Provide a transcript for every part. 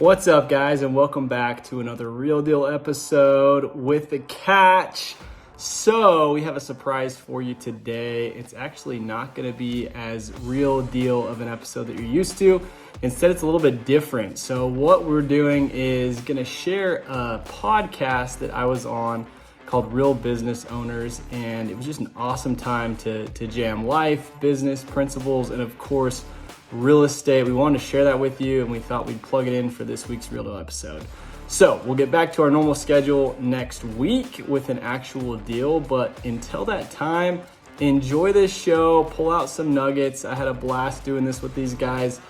What's up, guys, and welcome back to another Real Deal episode with the Catch. So we have a surprise for you today. It's actually not going to be as real deal of an episode that you're used to. Instead, it's a little bit different. So what we're doing is going to share a podcast that I was on called Real Business Owners, and it was just an awesome time to jam life, business, principles, and of course, real estate. We wanted to share that with you, and we thought we'd plug it in for this week's Real Deal episode. So we'll get back to our normal schedule next week with an actual deal, but until that time, enjoy this show, pull out some nuggets. I had a blast doing this with these guys.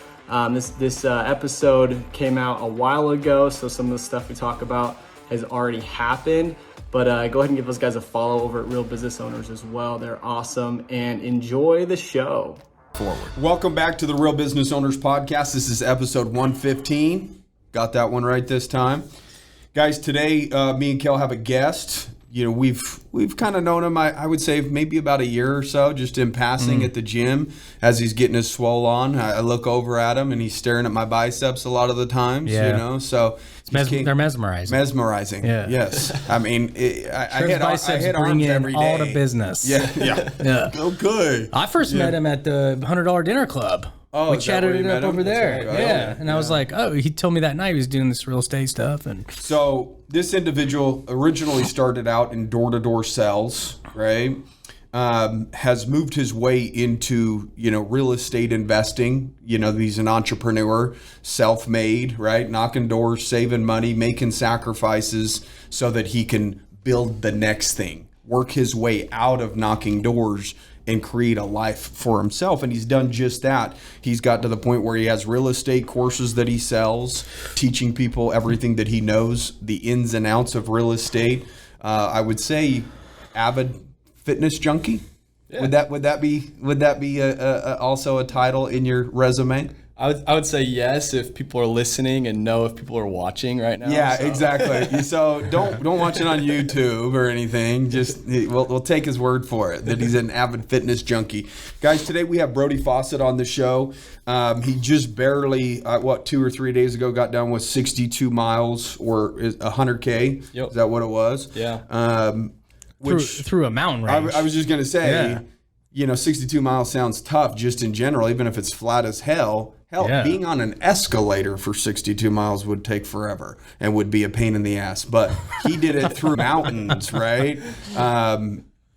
This episode came out a while ago, so some of the stuff we talk about has already happened, but go ahead and give those guys a follow over at Real Business Owners as well. They're awesome, and enjoy the show. Forward. Welcome back to the Real Business Owners Podcast. This is episode 115. Got that one right this time. Guys, today me and Kale have a guest. You know, we've kind of known him, I would say, maybe about a year or so, just in passing at the gym as he's getting his swole on. I look over at him and he's staring at my biceps a lot of the times, you know, so. They're mesmerizing. Mesmerizing, yeah. Yes. I mean, I hit arms every day. All the business. Yeah. Okay. I first met him at the $100 dinner club. Oh, we chatted it up over there. Right. Yeah. And I was like, oh, he told me that night he was doing this real estate stuff. And so this individual originally started out in door-to-door sales, right? Has moved his way into, real estate investing. He's an entrepreneur, self-made, right? Knocking doors, saving money, making sacrifices so that he can build the next thing, work his way out of knocking doors and create a life for himself. And he's done just that. He's got to the point where he has real estate courses that he sells, teaching people everything that he knows, the ins and outs of real estate. I would say avid fitness junkie. Yeah. Would that be also a title in your resume? I would say yes if people are listening and know if people are watching right now. Yeah, so. Exactly. So don't watch it on YouTube or anything. Just we'll take his word for it that he's an avid fitness junkie. Guys, today we have Brody Fawcett on the show. He just barely 2 or 3 days ago got done with 62 miles or 100K. Yep. Is that what it was? Yeah. Through a mountain range. I was just going to say, 62 miles sounds tough just in general, even if it's flat as hell. Hell, being on an escalator for 62 miles would take forever and would be a pain in the ass. But he did it through mountains, right?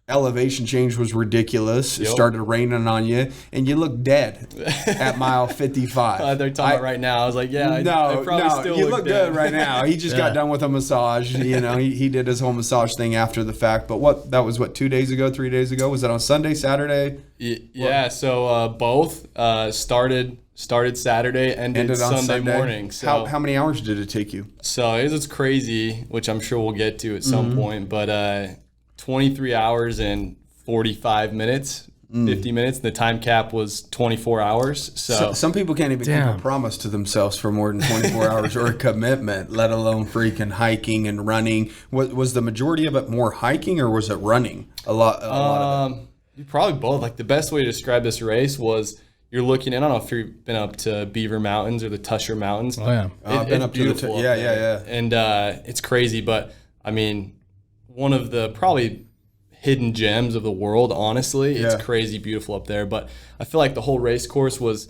Elevation change was ridiculous. It started raining on you, and you look dead at mile 55. They're talking about right now. I was like, I probably still you look good right now. He just got done with a massage. He did his whole massage thing after the fact. But that was 2 days ago, 3 days ago? Was that on Sunday, Saturday? Yeah. So both started Saturday, ended on Sunday morning. So how many hours did it take you? So it's crazy, which I'm sure we'll get to at some point. But 23 hours and 45 minutes, 50 minutes. The time cap was 24 hours. So some people can't even keep a promise to themselves for more than 24 hours or a commitment, let alone freaking hiking and running. Was the majority of it more hiking or was it running? A lot of it? Probably both. Like the best way to describe this race was you're looking in. I don't know if you've been up to Beaver Mountains or the Tusher Mountains. Oh, yeah. I've been up to yeah. And it's crazy. But, I mean, one of the probably hidden gems of the world, honestly. It's crazy beautiful up there. But I feel like the whole race course was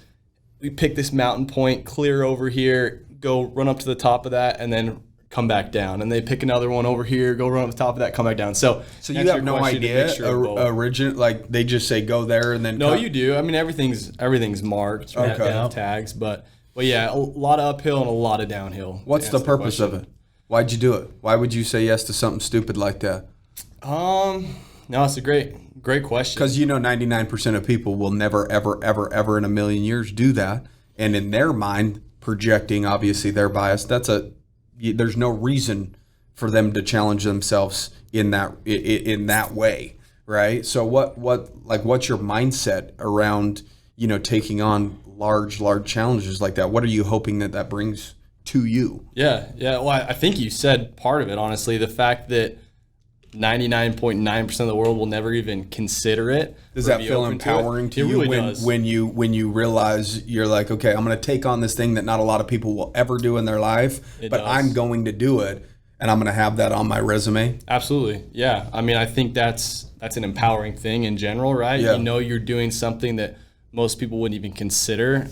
we pick this mountain point, clear over here, go run up to the top of that, and then come back down. And they pick another one over here, go run up the top of that, come back down. So you have no idea like they just say go there and then No, you do. I mean everything's marked. Okay. They have tags, but yeah, a lot of uphill and a lot of downhill. What's the purpose of it? Why'd you do it? Why would you say yes to something stupid like that? No, it's a great question. Because 99% of people will never, ever in a million years do that. And in their mind, projecting obviously their bias, there's no reason for them to challenge themselves in that way, right? So what's your mindset around taking on large challenges like that? What are you hoping that brings to you? Yeah. Well, I think you said part of it, honestly, the fact that 99.9% of the world will never even consider it. Does that feel empowering to you when you realize you're like, okay, I'm going to take on this thing that not a lot of people will ever do in their life, but I'm going to do it, and I'm going to have that on my resume? Absolutely. Yeah. I mean, I think that's an empowering thing in general, right? Yeah. You know, you're doing something that most people wouldn't even consider.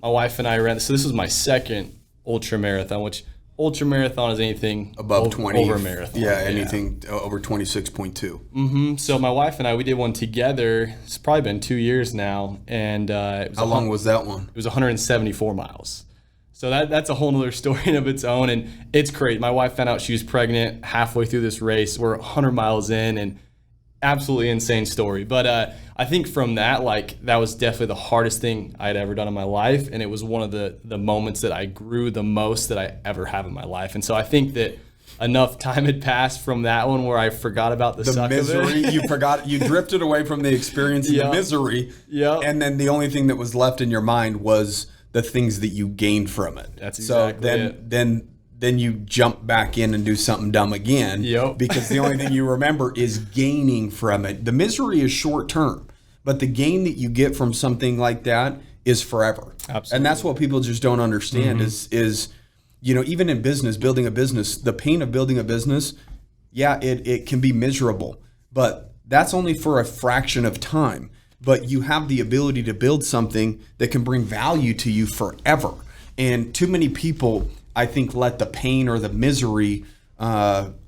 My wife and I ran, so this was my second ultra marathon, which ultra marathon is anything above 20 over marathon. Yeah, anything over 26.2. So my wife and I, we did one together. It's probably been 2 years now, and it was how long was that one? It was 174 miles. So that's a whole nother story in of its own, and it's crazy. My wife found out she was pregnant halfway through this race. We're 100 miles in, and absolutely insane story. But I think from that, like, that was definitely the hardest thing I'd ever done in my life, and it was one of the moments that I grew the most that I ever have in my life. And so I think that enough time had passed from that one where I forgot about the suck misery. of it. You drifted away from the experience and the misery. Yeah. And then the only thing that was left in your mind was the things that you gained from it. That's exactly it. Then you jump back in and do something dumb again. Yep. Because the only thing you remember is gaining from it. The misery is short term, but the gain that you get from something like that is forever. Absolutely. And that's what people just don't understand is you know, even in business, building a business, the pain of building a business, yeah, it can be miserable, but that's only for a fraction of time. But you have the ability to build something that can bring value to you forever. And too many people, I think, let the pain or the misery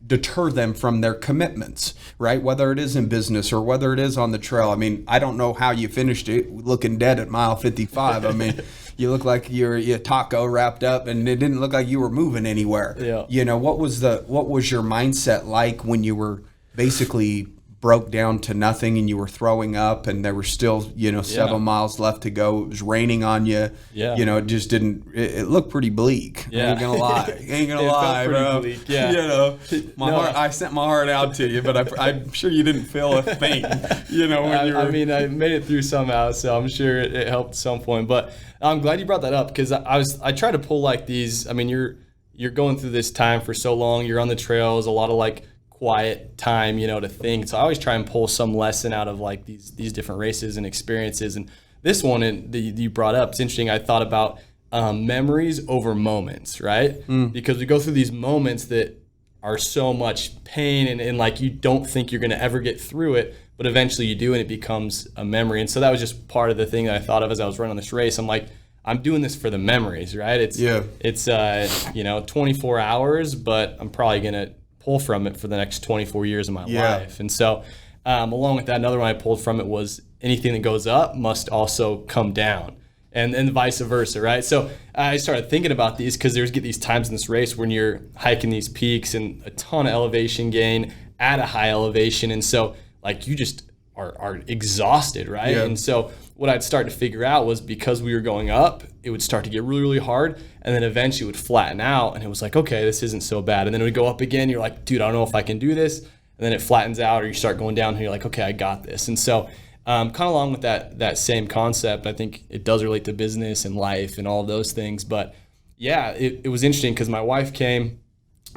deter them from their commitments, right? Whether it is in business or whether it is on the trail. I mean, I don't know how you finished it looking dead at mile 55. I mean, you look like you're taco wrapped up, and it didn't look like you were moving anywhere. Yeah. You know, what was your mindset like when you were basically broke down to nothing and you were throwing up and there were still, 7 miles left to go? It was raining on you. Yeah. It just it looked pretty bleak. Yeah. I ain't gonna lie. Bro. Bleak, yeah. Heart, I sent my heart out to you, but I'm sure you didn't feel a thing, when you were. I mean, I made it through somehow, so I'm sure it helped at some point. But I'm glad you brought that up, because I try to pull like these. I mean, you're going through this time for so long. You're on the trails, a lot of like quiet time, to think. So I always try and pull some lesson out of like these different races and experiences. And this one that you brought up, it's interesting. I thought about memories over moments, right? Because we go through these moments that are so much pain and like you don't think you're going to ever get through it, but eventually you do, and it becomes a memory. And so that was just part of the thing that I thought of as I was running this race. I'm like, I'm doing this for the memories, right? It's 24 hours, but I'm probably going to pull from it for the next 24 years of my life. And so along with that, another one I pulled from it was anything that goes up must also come down, and vice versa, right? So I started thinking about these because there's these times in this race when you're hiking these peaks and a ton of elevation gain at a high elevation. And so like you just are exhausted, right? Yeah. And so what I'd start to figure out was, because we were going up, it would start to get really, really hard, and then eventually it would flatten out, and it was like, okay, this isn't so bad. And then it would go up again, you're like, dude, I don't know if I can do this. And then it flattens out, or you start going down, and you're like, okay, I got this. And so kind of along with that same concept, I think it does relate to business and life and all of those things. But yeah, it was interesting because my wife came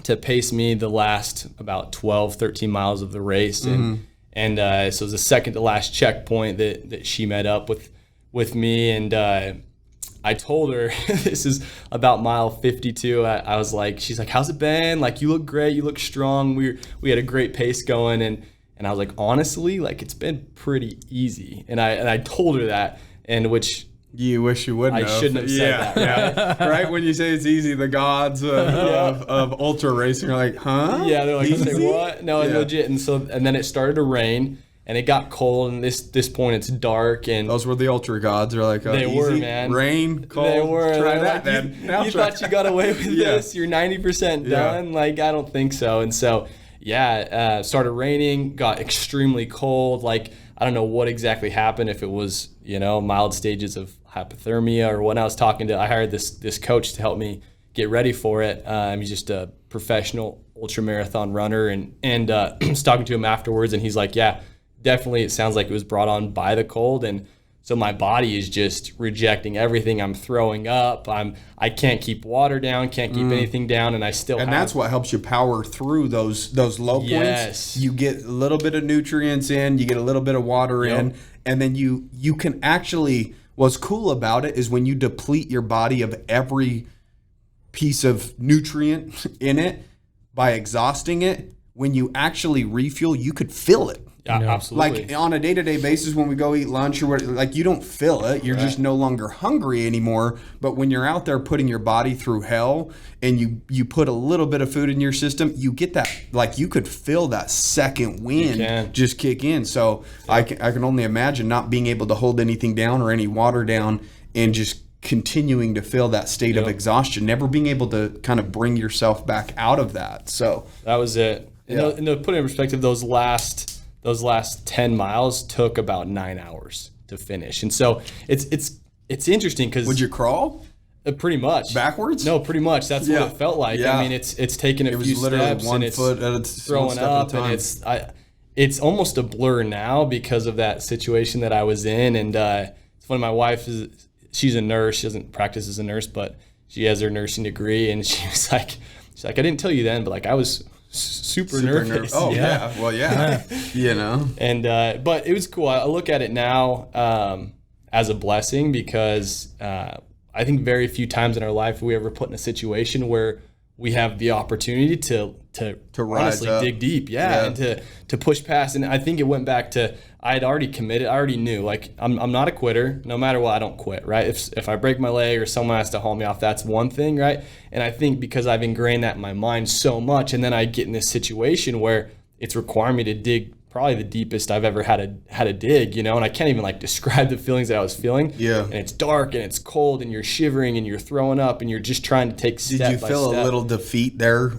to pace me the last about 12, 13 miles of the race. And so it was the second to last checkpoint that she met up with me. And I told her, this is about mile 52. I was like, she's like, how's it been? Like, you look great. You look strong. We had a great pace going. And I was like, honestly, like, it's been pretty easy. And I told her that, and which you wish you wouldn't have. I shouldn't have said that, right? Right? When you say it's easy, the gods of ultra racing are like, huh? Yeah, they're like, easy? say what? No, it's legit. And then it started to rain, and it got cold, and this point it's dark. And those were the ultra gods. They're like, they easy, were, man. Rain, cold. They were. Try that, then. You thought you got away with this? You're 90% done? Like, I don't think so. And so, started raining, got extremely cold. Like, I don't know what exactly happened, if it was, mild stages of hypothermia or what. I hired this coach to help me get ready for it. He's just a professional ultra marathon runner, and I was talking to him afterwards, and he's like, yeah, definitely, it sounds like it was brought on by the cold. And So my body is just rejecting everything. I'm throwing up. I can't keep water down, can't keep anything down, and I still And that's what helps you power through those low points. Yes. You get a little bit of nutrients in, you get a little bit of water in, and then you can actually, what's cool about it is when you deplete your body of every piece of nutrient in it by exhausting it, when you actually refuel, you could feel it. Yeah, absolutely. Like on a day-to-day basis when we go eat lunch or what, like you don't feel it. You're just no longer hungry anymore. But when you're out there putting your body through hell and you put a little bit of food in your system, you get that, like you could feel that second wind just kick in. So I can only imagine not being able to hold anything down or any water down and just continuing to feel that state of exhaustion, never being able to kind of bring yourself back out of that. So that was it. And to put it in perspective, those last 10 miles took about 9 hours to finish. And so it's interesting because would you crawl? Pretty much backwards? No, pretty much. That's what it felt like. I mean, it's taken a few steps and it's throwing up, and it's almost a blur now because of that situation that I was in. And it's funny, my wife she's a nurse. She doesn't practice as a nurse, but she has her nursing degree. And she's like, I didn't tell you then, but like I was super nervous. Oh yeah. Well, yeah. You know. And but it was cool. I look at it now as a blessing because I think very few times in our life we ever put in a situation where we have the opportunity to honestly dig deep, and to push past. And I think it went back to I had already committed. I already knew, like I'm not a quitter. No matter what, I don't quit, right? If I break my leg or someone has to haul me off, that's one thing, right? And I think because I've ingrained that in my mind so much, and then I get in this situation where it's requiring me to dig probably the deepest I've ever had to dig, you know, and I can't even like describe the feelings that I was feeling. Yeah. And it's dark and it's cold and you're shivering and you're throwing up and you're just trying to take step by step. Did you feel a little defeat there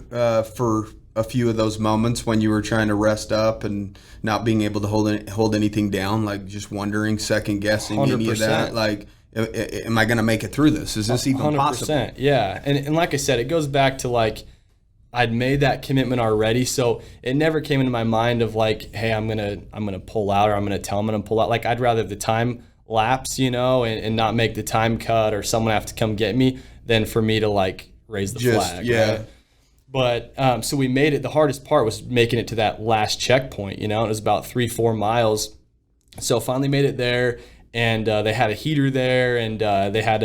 for a few of those moments when you were trying to rest up and not being able to hold anything down, like just wondering, second guessing 100%. Any of that? Like, am I going to make it through this? Is this even 100%, possible? Yeah. And like I said, it goes back to like, I'd made that commitment already, so it never came into my mind of like, hey, I'm gonna pull out, or I'm gonna tell them I'm gonna pull out. Like I'd rather the time lapse, you know, and not make the time cut or someone have to come get me than for me to like raise the flag. Yeah. Right? But so we made it. The hardest part was making it to that last checkpoint. You know, it was about 3-4 miles. So finally made it there. And they had a heater there, and they had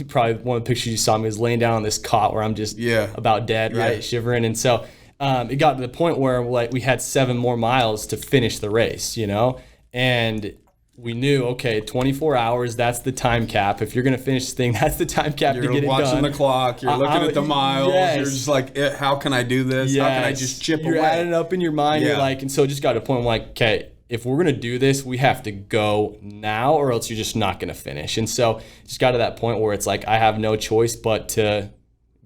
probably one of the pictures you saw me was laying down on this cot where I'm just about dead, right, shivering. And so it got to the point where like we had 7 more miles to finish the race, you know, and we knew, okay, 24 hours, that's the time cap. If you're going to finish this thing, that's the time cap to get it done. You're watching the clock. You're looking at the miles. Yes. You're just like, how can I do this? Yes. How can I just chip you're away? You're adding up in your mind. You're like, and so it just got to a point where I'm like, okay, if we're going to do this, we have to go now or else you're just not going to finish. And so it just got to that point where it's like, I have no choice but to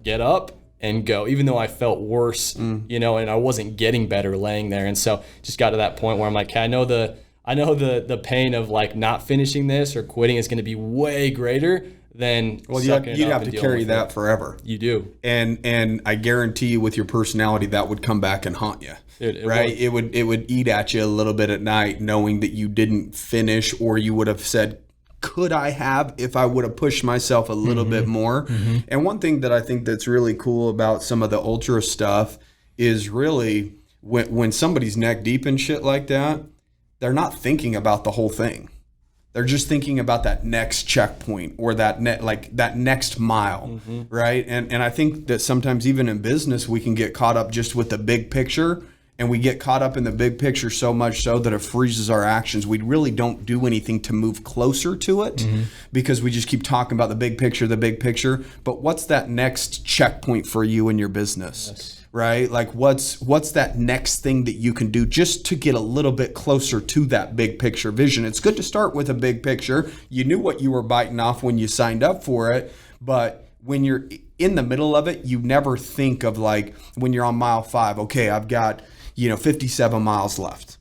get up and go, even though I felt worse, you know, and I wasn't getting better laying there. And so just got to that point where I'm like, hey, I know the pain of like not finishing this or quitting is going to be way greater than you'd have to carry that forever. You do. And I guarantee you with your personality, that would come back and haunt you. It would eat at you a little bit at night, knowing that you didn't finish, or you would have said, could I have if I would have pushed myself a little bit more? Mm-hmm. And one thing that I think that's really cool about some of the ultra stuff is really when somebody's neck deep in shit like that, they're not thinking about the whole thing. They're just thinking about that next checkpoint or that next mile, right? And I think that sometimes even in business, we can get caught up just with the big picture. And we get caught up in the big picture so much so that it freezes our actions. We really don't do anything to move closer to it because we just keep talking about the big picture. But what's that next checkpoint for you in your business, right? Like what's that next thing that you can do just to get a little bit closer to that big picture vision? It's good to start with a big picture. You knew what you were biting off when you signed up for it, but when you're in the middle of it, you never think of like when you're on mile 5, okay, I've got 57 miles left.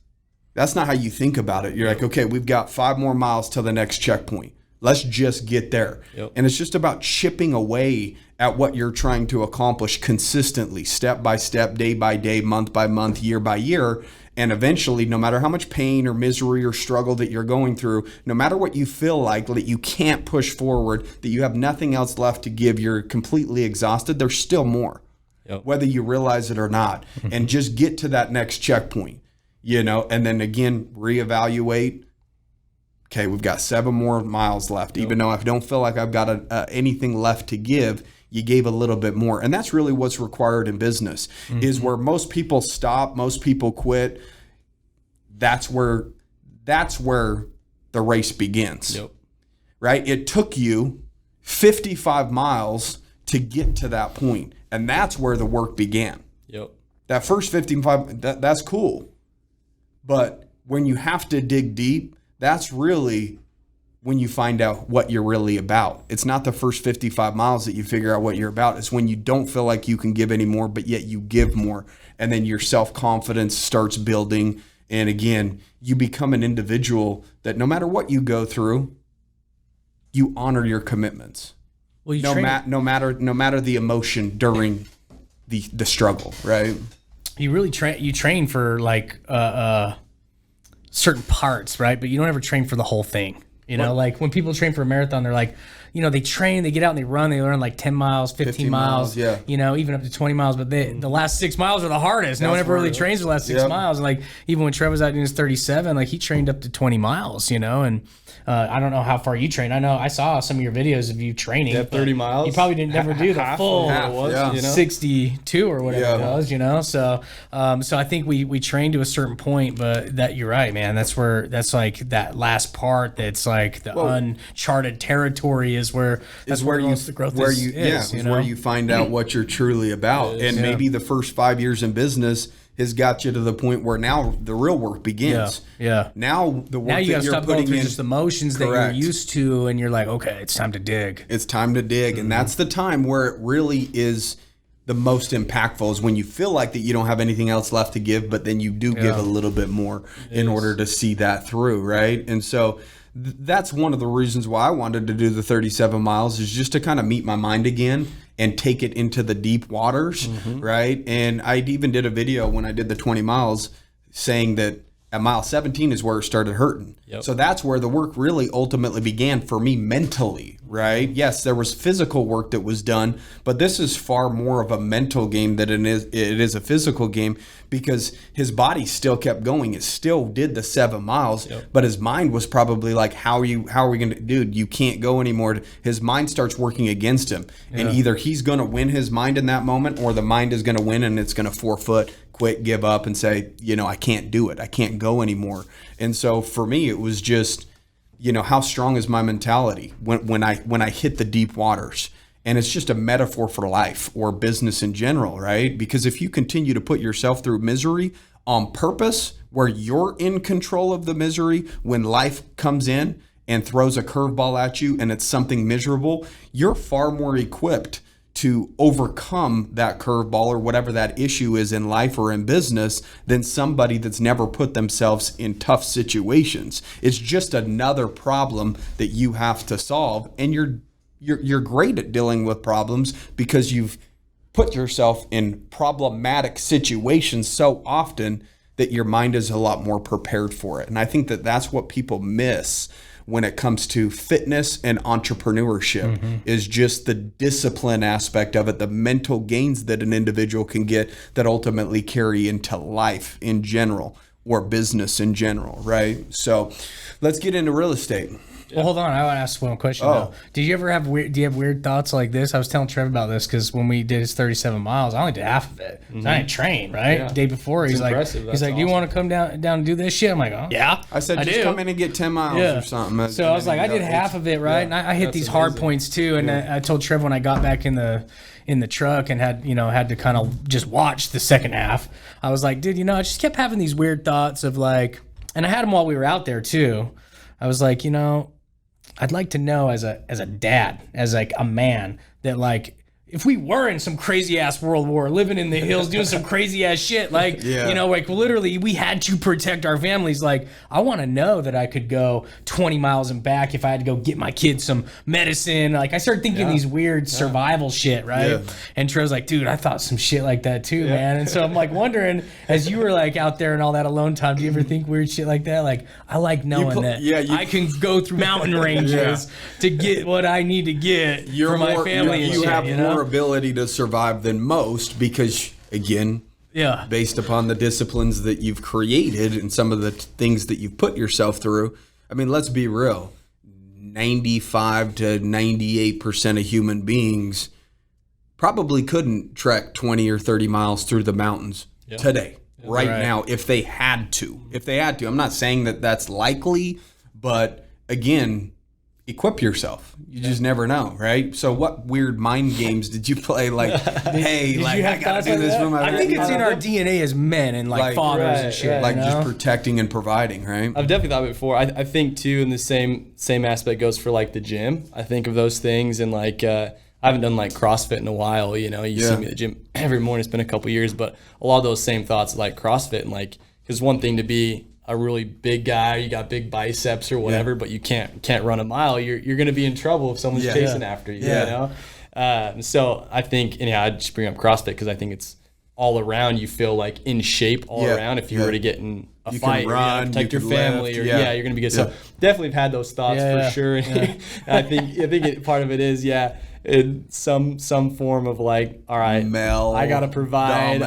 That's not how you think about it. You're like, okay, we've got 5 more miles to the next checkpoint. Let's just get there. Yep. And it's just about chipping away at what you're trying to accomplish consistently, step by step, day by day, month by month, year by year. And eventually, no matter how much pain or misery or struggle that you're going through, no matter what you feel like that you can't push forward, that you have nothing else left to give, you're completely exhausted, there's still more, whether you realize it or not. And just get to that next checkpoint, and then again, reevaluate. Okay, we've got 7 more miles left. Even though I don't feel like I've got anything left to give, you gave a little bit more. And that's really what's required in business, is where most people stop, most people quit. That's where the race begins. Right? It took you 55 miles to get to that point. And that's where the work began. That first 55, that's cool. But when you have to dig deep, that's really when you find out what you're really about. It's not the first 55 miles that you figure out what you're about. It's when you don't feel like you can give anymore, but yet you give more. And then your self-confidence starts building. And again, you become an individual that no matter what you go through, you honor your commitments. Well, no matter the emotion during the struggle, right? You really train for like certain parts, right? But you don't ever train for the whole thing. Like when people train for a marathon, they're like, they train, they get out and they run, they learn like 10 miles, 15 miles, even up to 20 miles. But the last 6 miles are the hardest. No one ever really trains the last 6 miles. And like even when Trevor was out doing his 37, like he trained up to 20 miles, and I don't know how far you train. I know I saw some of your videos of you training. 30 miles. You probably didn't never do the full 62 or whatever it was, So I think we train to a certain point, but that you're right, man. That's like that last part. That's like the uncharted territory is where most of the growth is. Where you find out what you're truly about. And maybe the first 5 years in business has got you to the point where now the real work begins. Now the work now you that gotta you're stop putting going through in, just emotions that you're used to, and you're like, okay, it's time to dig. It's time to dig, and that's the time where it really is the most impactful. Is when you feel like that you don't have anything else left to give, but then you do give a little bit more in order to see that through, right? And so that's one of the reasons why I wanted to do the 37 miles, is just to kind of meet my mind again and take it into the deep waters, right? And I even did a video when I did the 20 miles saying that at mile 17 is where it started hurting. So that's where the work really ultimately began for me mentally, right? Yes, there was physical work that was done, but this is far more of a mental game than it is a physical game, because his body still kept going. It still did the 7 miles, but his mind was probably like, how are we going to, dude, you can't go anymore. His mind starts working against him. And either he's going to win his mind in that moment, or the mind is going to win and it's going to forfeit, quit, give up, and say, I can't do it. I can't go anymore. And so for me, it was just, how strong is my mentality when I hit the deep waters? And it's just a metaphor for life or business in general, right? Because if you continue to put yourself through misery on purpose, where you're in control of the misery, when life comes in and throws a curveball at you and it's something miserable, you're far more equipped to overcome that curveball or whatever that issue is in life or in business than somebody that's never put themselves in tough situations. It's just another problem that you have to solve, and you're great at dealing with problems because you've put yourself in problematic situations so often that your mind is a lot more prepared for it. And I think that that's what people miss when it comes to fitness and entrepreneurship, is just the discipline aspect of it, the mental gains that an individual can get that ultimately carry into life in general or business in general, right? So let's get into real estate. Well, hold on. I want to ask one question though. Do you have weird thoughts like this? I was telling Trevor about this because when we did his 37 miles, I only did half of it. So I didn't train, right? Yeah. The day before, he's like, do you want to come down and do this shit? I'm like, oh yeah. I said, just come in and get 10 miles or something. So I was like, I did half of it, right? And I hit these hard points too. And I told Trevor when I got back in the truck and had to kind of just watch the second half, I was like, dude, I just kept having these weird thoughts of like, and I had them while we were out there too. I was like, I'd like to know as a dad, as like a man, that like if we were in some crazy ass world war, living in the hills, doing some crazy ass shit, like, you know, like literally we had to protect our families. Like, I want to know that I could go 20 miles and back if I had to go get my kids some medicine. Like, I started thinking these weird survival shit, right? Yeah. And Trevor's like, dude, I thought some shit like that too, man. And so I'm like wondering, as you were like out there and all that alone time, do you ever think weird shit like that? Like, I like knowing that I can go through mountain ranges to get what I need to get for my family. You have more ability to survive than most because, again, based upon the disciplines that you've created and some of the things that you've put yourself through. I mean, let's be real. 95 to 98% of human beings probably couldn't trek 20 or 30 miles through the mountains today, right now, if they had to. I'm not saying that that's likely, but again, equip yourself. You just never know, right? So what weird mind games did you play? Like, hey, like, I gotta do this for my I think it's in our DNA as men and like fathers and shit. Like just protecting and providing, right? I've definitely thought of it before. I think too, in the same aspect goes for like the gym. I think of those things and like I haven't done like CrossFit in a while, you know. You see me at the gym every morning. It's been a couple years, but a lot of those same thoughts like CrossFit and like, because one thing to be a really big guy, you got big biceps or whatever, but you can't run a mile. You're going to be in trouble if someone's chasing after you. You know, so I think, and I just bring up CrossFit because I think it's all around. You feel like in shape all around. If you were to get in a fight, can run, protect your family, lift, or you're going to be good. So definitely have had those thoughts for sure. I think part of it is in some form of like, all right, male, I gotta provide,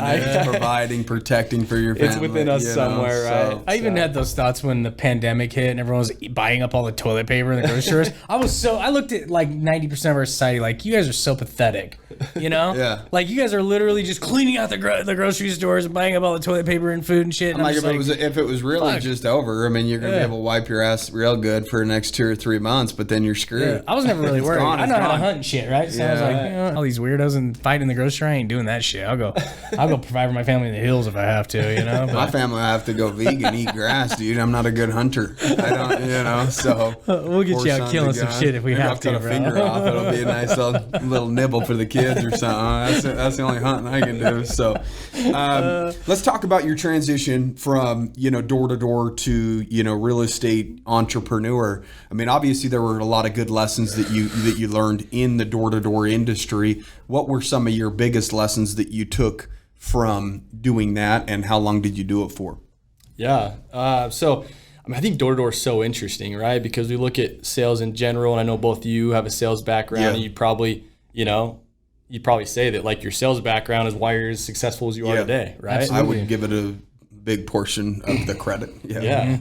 providing, protecting for your family. It's within us somewhere, right? So, I even had those thoughts when the pandemic hit and everyone was buying up all the toilet paper in the grocery stores. I looked at like 90% of our society, like, you guys are so pathetic, you know? Like, you guys are literally just cleaning out the grocery stores and buying up all the toilet paper and food and shit. And I'm like, if it was really just over, I mean, you're gonna be able to wipe your ass real good for the next 2 or 3 months, but then you're screwed. I was never really worried. I know how to hunt and shit, right? So I was like, all these weirdos and fighting in the grocery, I ain't doing that shit. I'll go provide for my family in the hills if I have to, you know. But my family, I have to go vegan, eat grass, dude. I'm not a good hunter. I don't, you know. So we'll get you out killing some shit if we have to. I'll cut a finger off. It'll be a nice little nibble for the kids or something. That's the only hunting I can do. So let's talk about your transition from door to door to real estate entrepreneur. I mean, obviously there were a lot of good lessons that you learned in the door-to-door industry. What were some of your biggest lessons that you took from doing that, and how long did you do it for? So I mean, I think door-to-door is so interesting, right? Because we look at sales in general, and I know both of you have a sales background, and you'd probably say that like your sales background is why you're as successful as you are today, right? Absolutely. I would give it a big portion of the credit.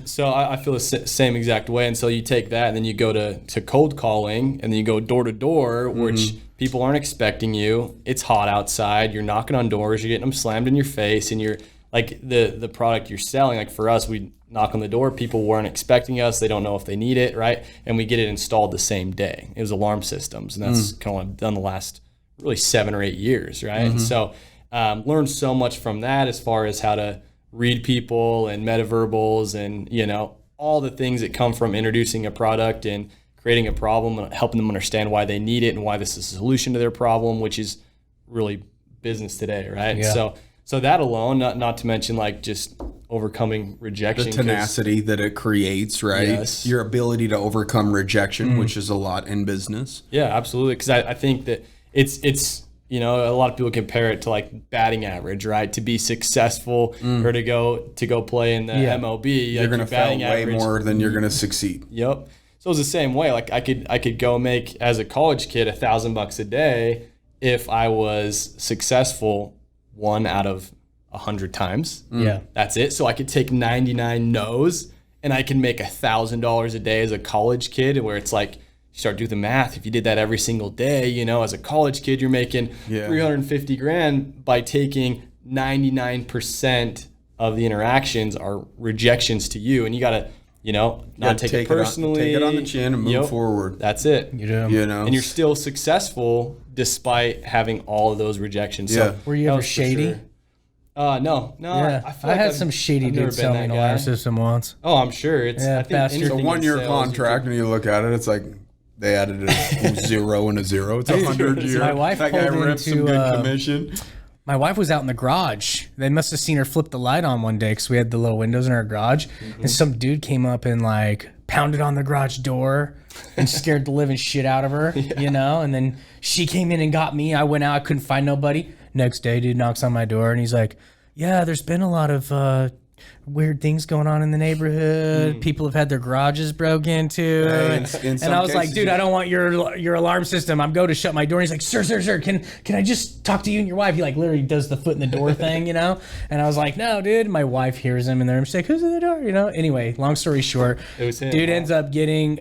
So I feel the same exact way. And so you take that and then you go to cold calling, and then you go door to door, which people aren't expecting you. It's hot outside. You're knocking on doors. You're getting them slammed in your face, and you're like the product you're selling. Like for us, we knock on the door. People weren't expecting us. They don't know if they need it, right? And we get it installed the same day. It was alarm systems, and that's kind of what I've done the last really 7 or 8 years, right? And so learned so much from that as far as how to read people and metaverbals and all the things that come from introducing a product and creating a problem and helping them understand why they need it and why this is a solution to their problem, which is really business today, right? So that alone, not to mention like just overcoming rejection, the tenacity that it creates, right? Your ability to overcome rejection, which is a lot in business. Absolutely, because I think that it's a lot of people compare it to like batting average, right? To be successful or to go play in the MLB, you're going to fail way more than you're going to succeed. Yep. So it's the same way. Like I could go make, as a college kid, $1,000 a day if I was successful 1 out of 100 times. That's it. So I could take 99 no's and I can make $1,000 a day as a college kid, where it's like, you start doing the math. If you did that every single day, as a college kid, you're making $350,000 by taking 99% of the interactions are rejections to you, and you gotta, not take it personally. Take it on the chin and move forward. That's it. And you're still successful despite having all of those rejections. So were you ever shady? No. I had some shady dudes sell me an alarm system once. Oh, I'm sure. It's bastard. It's a 1-year contract, and you look at it, it's like They added a 0 and a 0. It's 100 year. My wife that guy pulled ripped some into, good commission. My wife was out in the garage. They must have seen her flip the light on one day because we had the little windows in our garage. And some dude came up and like pounded on the garage door and scared the living shit out of her, you know? And then she came in and got me. I went out. I couldn't find nobody. Next day, dude knocks on my door and he's like, yeah, there's been a lot of weird things going on in the neighborhood. People have had their garages broke into. And I was like, dude, I don't want your alarm system. I'm going to shut my door. And he's like, sir, can I just talk to you and your wife? He like literally does the foot in the door thing, you know? And I was like, no, dude. My wife hears him in there and she's like, who's in the door? You know? Anyway, long story short, It was him. dude ends up getting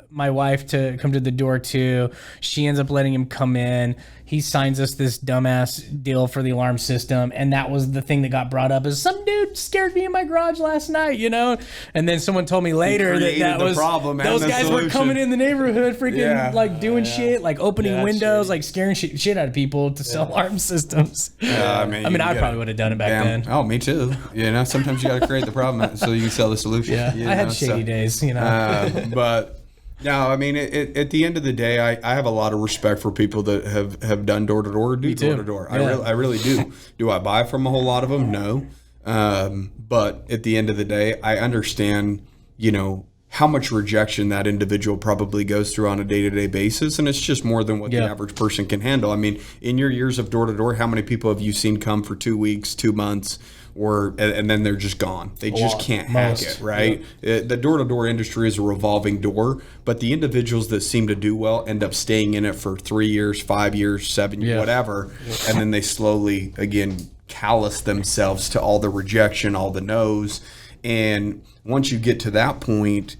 my wife to come to the door too. She ends up letting him come in. He signs us this dumbass deal for the alarm system, and that was the thing that got brought up. Is some dude scared me in my garage last night, you know? And then someone told me later that the was problem and those the guys were solution. coming in the neighborhood, freaking Yeah. like doing shit, like opening Yeah, that's windows, shitty. like scaring shit out of people to sell alarm systems. I mean, I probably would have done it back then. Oh, me too. You know, sometimes you got to create the problem so you can sell the solution. Yeah, you I had know, shady days, you know. But no, I mean, at the end of the day, I have a lot of respect for people that have done door to door, do too. door to door. Yeah. I really do. Do I buy from a whole lot of them? No. But at the end of the day, I understand, you know, how much rejection that individual probably goes through on a day-to-day basis, and it's just more than what the average person can handle. I mean, in your years of door to door, how many people have you seen come for 2 weeks, 2 months? And then they're just gone. They just can't hack it, right? The door-to-door industry is a revolving door, but the individuals that seem to do well end up staying in it for 3 years, 5 years, 7 years, whatever, and then they slowly, again, callous themselves to all the rejection, all the no's. And once you get to that point,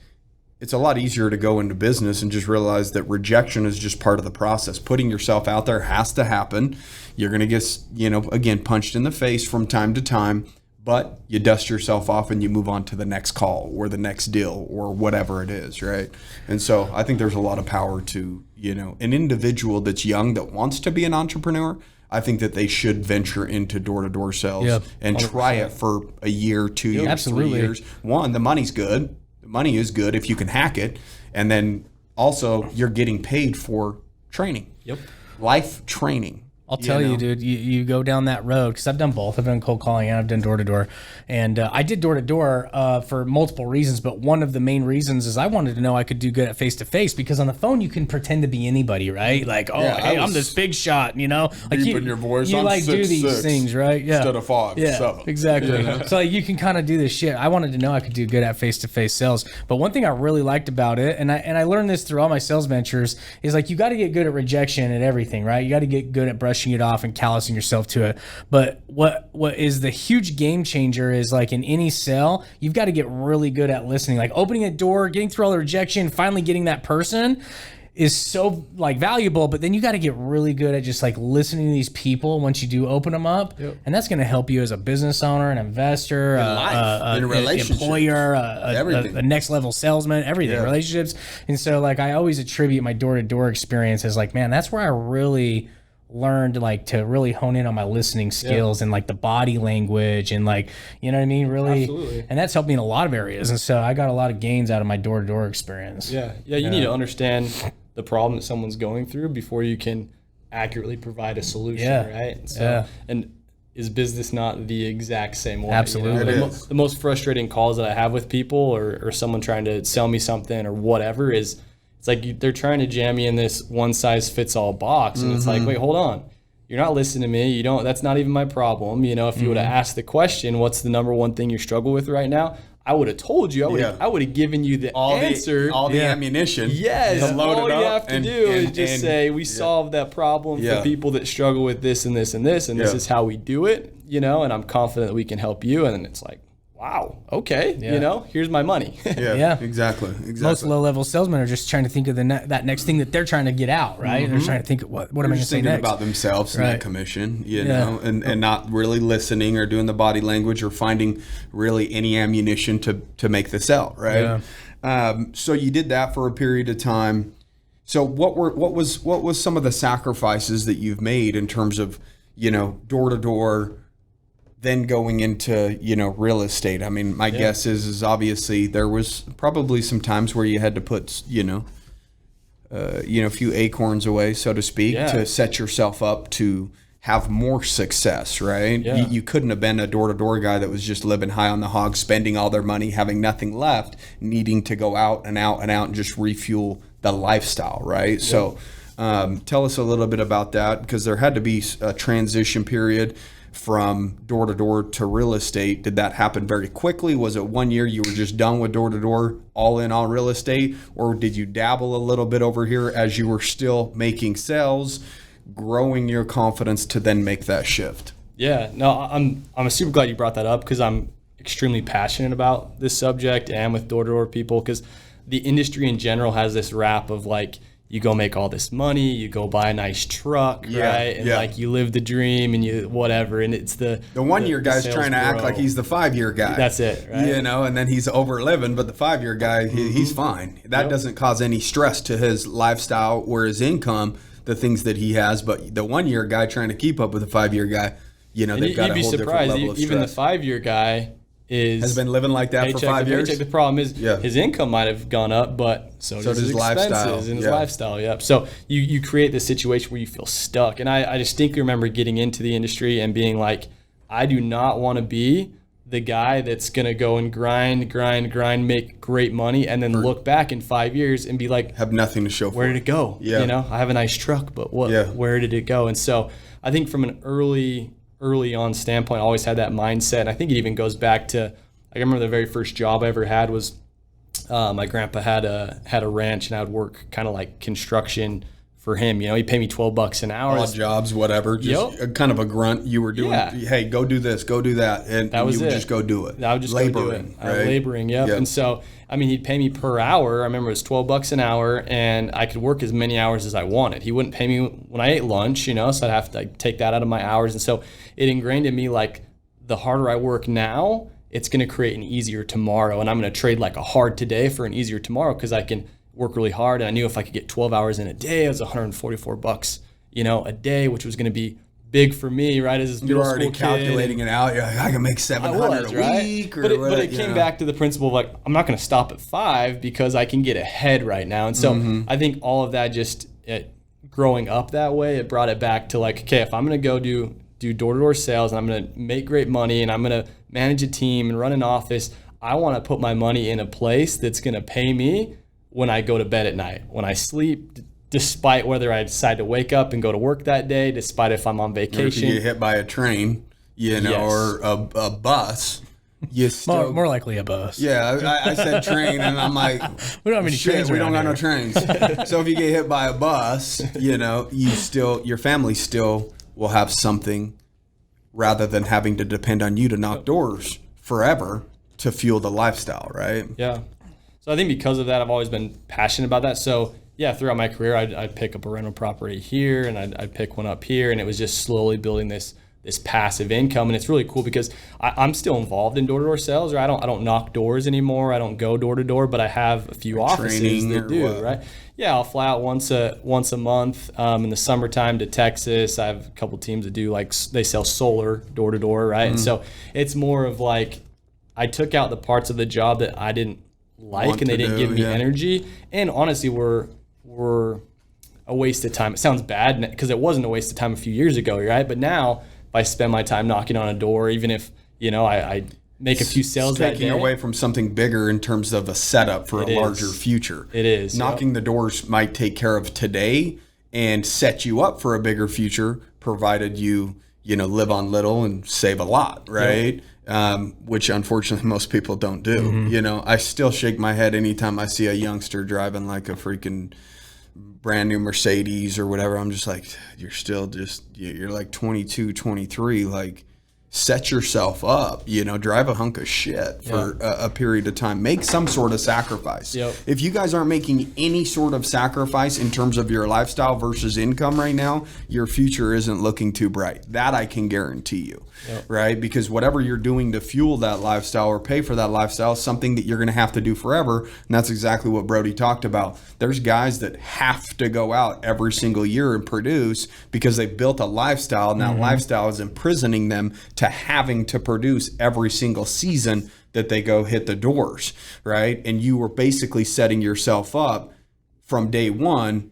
it's a lot easier to go into business and just realize that rejection is just part of the process. Putting yourself out there has to happen. You're going to get, you know, again, punched in the face from time to time, but you dust yourself off and you move on to the next call or the next deal or whatever it is, right? And so I think there's a lot of power to, you know, an individual that's young that wants to be an entrepreneur. I think that they should venture into door-to-door sales and 100%. Try it for a year, 2 years, absolutely. 3 years. One, the money's good. The money is good if you can hack it. And then also you're getting paid for training. Yep. Life training. I'll tell you, dude, you go down that road, because I've done both. I've done cold calling and I've done door-to-door. And I did door-to-door for multiple reasons, but one of the main reasons is I wanted to know I could do good at face-to-face, because on the phone you can pretend to be anybody, right? Like, hey, I'm this big shot, you know? Like deep in your voice, you I'm like do 6'6" these things, right? Yeah. instead of 5'7". Yeah, exactly. So like, you can kind of do this shit. I wanted to know I could do good at face-to-face sales. But one thing I really liked about it, and I learned this through all my sales ventures, is like you got to get good at rejection at everything, right? You got to get good at brushing it off and callousing yourself to it. But what is the huge game changer is, like, in any sale, you've got to get really good at listening. Like opening a door, getting through all the rejection, finally getting that person is so like valuable, but then you got to get really good at just like listening to these people once you do open them up. And that's going to help you as a business owner, an investor, in a relationship, employer, everything. a next level salesman, everything, relationships. And so like I always attribute my door-to-door experience as like, man, that's where I really learned like to really hone in on my listening skills and like the body language and like, you know what I mean? Really. Absolutely. And that's helped me in a lot of areas. And so I got a lot of gains out of my door-to-door experience. Yeah. You need to understand the problem that someone's going through before you can accurately provide a solution, right? So, and is business not the exact same way? Absolutely. You know? The most frustrating calls that I have with people or someone trying to sell me something or whatever is, it's like they're trying to jam me in this one-size-fits-all box, and it's like, wait, hold on. You're not listening to me. You don't. That's not even my problem. You know, if you would have asked the question, what's the number one thing you struggle with right now? I would have told you. I would have given you the answer. All the ammunition. Yes. To load all it you up have to do is just say, we solved that problem for people that struggle with this and this and this, and this is how we do it, you know, and I'm confident that we can help you. And then it's like, wow, okay, you know, here's my money. Exactly. Most low-level salesmen are just trying to think of that next thing that they're trying to get out, right? They're trying to think, what am I going to say thinking next? about themselves and that commission, you know, and not really listening or doing the body language or finding really any ammunition to make the sell, right? So you did that for a period of time. So what was some of the sacrifices that you've made in terms of, you know, door to door, then going into, you know, real estate? I mean, my guess is obviously there was probably some times where you had to put, you know, a few acorns away, so to speak, Yeah. to set yourself up to have more success, right? Yeah. You couldn't have been a door-to-door guy that was just living high on the hog, spending all their money, having nothing left, needing to go out and out and out and just refuel the lifestyle, right? Yeah. So tell us a little bit about that, because there had to be a transition period from door-to-door to real estate. Did that happen very quickly? Was it 1 year you were just done with door-to-door, all in on real estate? Or did you dabble a little bit over here as you were still making sales, growing your confidence to then make that shift? Yeah, no, I'm super glad you brought that up, because I'm extremely passionate about this subject and with door-to-door people, because the industry in general has this rap of like, you go make all this money, you go buy a nice truck, right? And like you live the dream and you whatever. And it's the 1 year guy's trying to act like he's the 5 year guy. That's it, right? And then he's over living, but the 5 year guy, he's fine. That doesn't cause any stress to his lifestyle or his income, the things that he has. But the 1 year guy trying to keep up with the 5 year guy, they've got a whole different level of stress. Even the 5 year guy has been living like that for 5 years. The problem is his income might have gone up, but so does his expenses lifestyle. And his lifestyle. Yep. So you create this situation where you feel stuck. And I distinctly remember getting into the industry and being like, I do not want to be the guy that's going to go and grind, make great money, and then look back in 5 years and be like, have nothing to show for it. Where did it go? Yeah. I have a nice truck, but where did it go? And so I think from an early on standpoint, I always had that mindset. And I think it even goes back to, I remember the very first job I ever had was my grandpa had a ranch, and I would work kind of like construction for him. He'd pay me $12 an hour. Odd jobs, whatever. Just kind of a grunt. You were doing, hey, go do this, go do that. And that was you would just go do it. I would just laboring, go do it. Right? Laboring, yep. And so, he'd pay me per hour. I remember it was $12 an hour, and I could work as many hours as I wanted. He wouldn't pay me when I ate lunch, so I'd have to take that out of my hours. And so it ingrained in me, like, the harder I work now, it's going to create an easier tomorrow. And I'm going to trade like a hard today for an easier tomorrow, because I can work really hard. And I knew if I could get 12 hours in a day, it was $144, a day, which was going to be big for me, right? As a You're already calculating it out. You're like, I can make $700 a week. But it came back to the principle of like, I'm not going to stop at 5 because I can get ahead right now. And so I think all of that just growing up that way, it brought it back to like, okay, if I'm going to go do door-to-door sales and I'm going to make great money and I'm going to manage a team and run an office, I want to put my money in a place that's going to pay me when I go to bed at night, when I sleep, despite whether I decide to wake up and go to work that day, despite if I'm on vacation. Or if you get hit by a train, or a bus. You still, more likely a bus. Yeah, I said train, and I'm like, we don't have any trains. We don't got no trains. So if you get hit by a bus, your family still will have something, rather than having to depend on you to knock doors forever to fuel the lifestyle, right? Yeah. So I think because of that, I've always been passionate about that. So throughout my career, I'd pick up a rental property here, and I'd pick one up here, and it was just slowly building this passive income. And it's really cool because I'm still involved in door-to-door sales, or I don't knock doors anymore. I don't go door to door, but I have a few offices that do, what? Right? Yeah, I'll fly out once a month in the summertime to Texas. I have a couple teams that do they sell solar door to door, right? And so it's more of like, I took out the parts of the job that I didn't like and they didn't give me energy, and honestly were a waste of time. It sounds bad because it wasn't a waste of time a few years ago, right? But now if I spend my time knocking on a door, even if I make a few sales that day, taking away from something bigger in terms of a setup for a larger future. It is. Knocking the doors might take care of today and set you up for a bigger future, provided you live on little and save a lot, right? Yep. Which unfortunately most people don't do. I still shake my head anytime I see a youngster driving like a freaking brand new Mercedes or whatever. I'm just like, you're like 22, 23, like, set yourself up, drive a hunk of shit for a period of time. Make some sort of sacrifice. Yep. If you guys aren't making any sort of sacrifice in terms of your lifestyle versus income right now, your future isn't looking too bright. That I can guarantee you, right? Because whatever you're doing to fuel that lifestyle or pay for that lifestyle is something that you're going to have to do forever. And that's exactly what Brody talked about. There's guys that have to go out every single year and produce because they built a lifestyle, and that lifestyle is imprisoning them to having to produce every single season that they go hit the doors, right? And you were basically setting yourself up from day one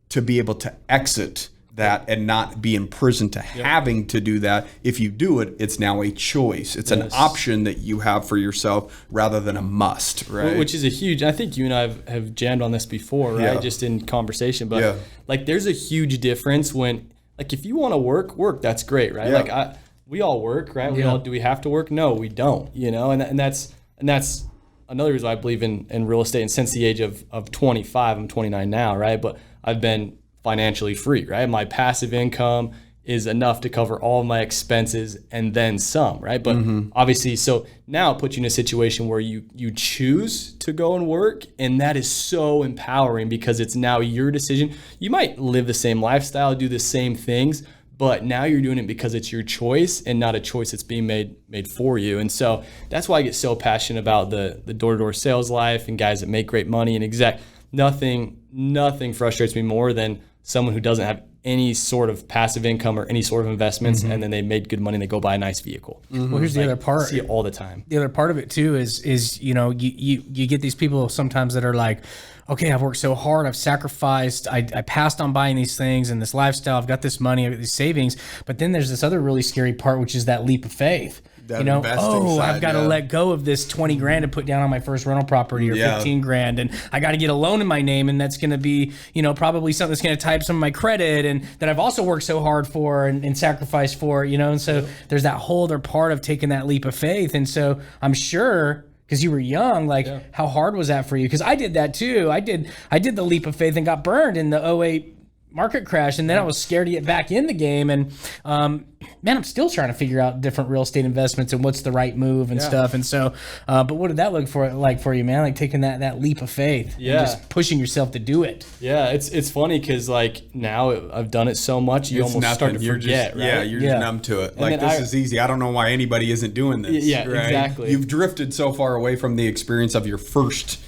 to be able to exit that and not be imprisoned to having to do that. If you do it, it's now a choice. It's an option that you have for yourself rather than a must, right? Which is a huge, I think you and I have jammed on this before, right? Just in conversation. But like there's a huge difference when, like if you want to work, that's great, right? Like we all work, right? Do we have to work? No, we don't, and that's another reason I believe in real estate. And since the age of 25, I'm 29 now, right? But I've been financially free, right? My passive income is enough to cover all of my expenses and then some, right? But obviously, so now it puts you in a situation where you choose to go and work, and that is so empowering because it's now your decision. You might live the same lifestyle, do the same things, but now you're doing it because it's your choice and not a choice that's being made for you. And so that's why I get so passionate about the door-to-door sales life and guys that make great money and nothing frustrates me more than someone who doesn't have any sort of passive income or any sort of investments, and then they made good money and they go buy a nice vehicle. Well, here's the other part. I see it all the time. The other part of it too is you get these people sometimes that are like, okay, I've worked so hard, I've sacrificed, I passed on buying these things and this lifestyle, I've got this money, I've got these savings, but then there's this other really scary part, which is that leap of faith. I've got to let go of this 20 grand to put down on my first rental property or 15 grand. And I got to get a loan in my name. And that's going to be, probably something that's going to tie up some of my credit and that I've also worked so hard for and sacrificed for, and so there's that whole other part of taking that leap of faith. And so I'm sure, because you were young, how hard was that for you? Because I did that too. I did the leap of faith and got burned in the '08 market crash, and then I was scared to get back in the game. And man, I'm still trying to figure out different real estate investments and what's the right move and stuff. And so, but what did that look like for you, man? Like taking that leap of faith, and just pushing yourself to do it. Yeah, it's funny because like now I've done it so much, you almost start to forget, right? Yeah, you're just numb to it. Like this is easy. I don't know why anybody isn't doing this. Yeah, right? exactly. You've drifted so far away from the experience of your first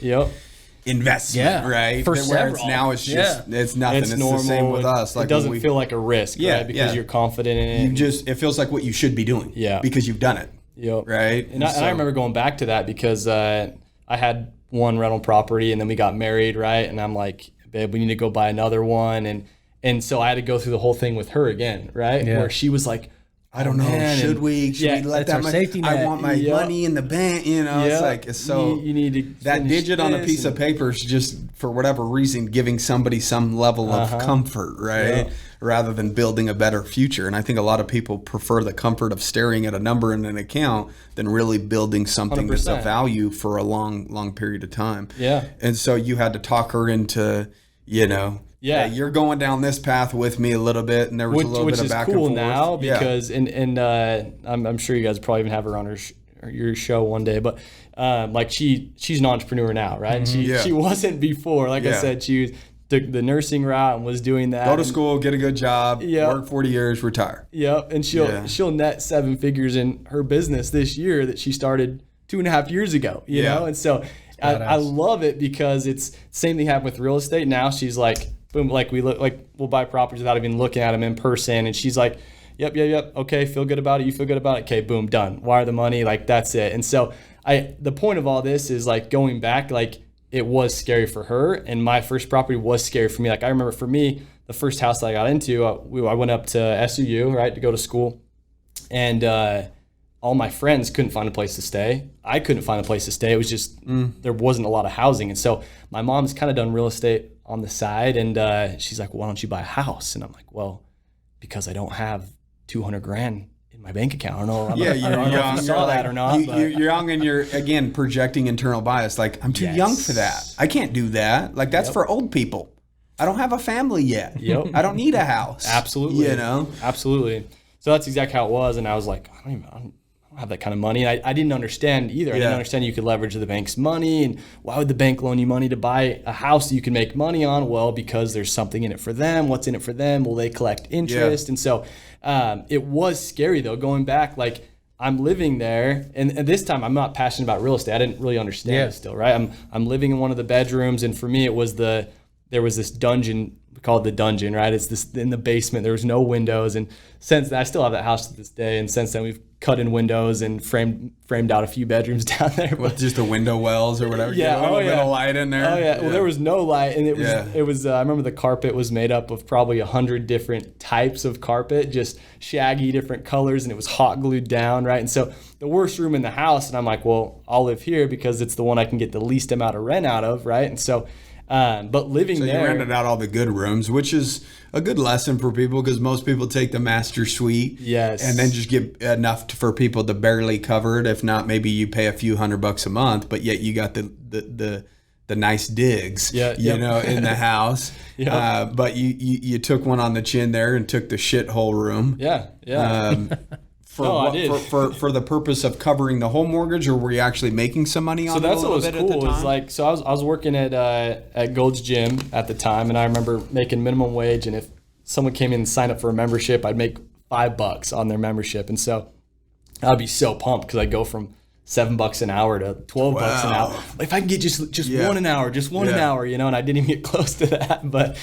investment, right? For where it's now it's just it's nothing. It's normal. The same with us. Like it doesn't feel like a risk, right? Because you're confident in it. It feels like what you should be doing. Yeah. Because you've done it. Yep. Right. And I remember going back to that because I had one rental property and then we got married, right? And I'm like, babe, we need to go buy another one. And so I had to go through the whole thing with her again, right? Yeah. Where she was like, I don't know. Should we let that safety net. I want my money in the bank. It's like it's so. You need to that digit on a piece of paper is just for whatever reason giving somebody some level of comfort, right? Rather than building a better future. And I think a lot of people prefer the comfort of staring at a number in an account than really building something 100%. That's of value for a long period of time. Yeah. And so you had to talk her into, yeah, you're going down this path with me a little bit, and there was a little bit of back and forth. Which is cool now because, and I'm sure you guys probably even have her on your show one day, but like she's an entrepreneur now, right? And she wasn't before. Like I said, she took the nursing route and was doing that. Go to school, get a good job, work 40 years, retire. Yep, and she'll net 7 figures in her business this year that she started 2.5 years ago. You know, and so I love it because it's the same thing happened with real estate. Now she's like. Boom, like we'll buy properties without even looking at them in person. And she's like, yep. Okay, feel good about it. You feel good about it. Okay, boom, done. Wire the money. Like that's it. And so the point of all this is like going back, like it was scary for her. And my first property was scary for me. Like I remember for me, the first house that I got into, I went up to SUU, right, to go to school. And all my friends couldn't find a place to stay. I couldn't find a place to stay. It was just, there wasn't a lot of housing. And so my mom's kind of done real estate on the side. And she's like, why don't you buy a house? And I'm like, well, because I don't have 200 grand in my bank account. I don't know. You're young. If you saw that or not. You're young and you're, again, projecting internal bias. Like, I'm too young for that. I can't do that. Like, that's for old people. I don't have a family yet. I don't need a house. Absolutely. Absolutely. So that's exactly how it was. And I was like, I don't have that kind of money. And I didn't understand either. I didn't understand you could leverage the bank's money. And why would the bank loan you money to buy a house that you can make money on? Well, because there's something in it for them. What's in it for them? Will they collect interest? And so it was scary though, going back, like I'm living there and this time I'm not passionate about real estate. I didn't really understand it still, right? I'm living in one of the bedrooms. And for me, it was the there was this dungeon, we call it the dungeon, right? It's this in the basement. There was no windows, and since I still have that house to this day. And since then, we've cut in windows and framed out a few bedrooms down there. With just the window wells or whatever. Yeah, a little bit of light in there. Oh yeah. Well, there was no light, and it was. I remember the carpet was made up of probably 100 different types of carpet, just shaggy, different colors, and it was hot glued down, right? And so the worst room in the house, and I'm like, well, I'll live here because it's the one I can get the least amount of rent out of, right? And so. But living there, you rented out all the good rooms, which is a good lesson for people because most people take the master suite, yes, and then just get enough for people to barely cover it. If not, maybe you pay a few $100 a month, but yet you got the nice digs, you know, in the house. But you took one on the chin there and took the shithole room. For the purpose of covering the whole mortgage, or were you actually making some money on it? So that's what was cool. Is like, so I was working at Gold's Gym at the time, and I remember making minimum wage. And if someone came in and signed up for a membership, I'd make $5 on their membership, and so I'd be so pumped because I go from $7 an hour to $12 an hour. If I can get just one an hour, an hour, you know, and I didn't even get close to that. But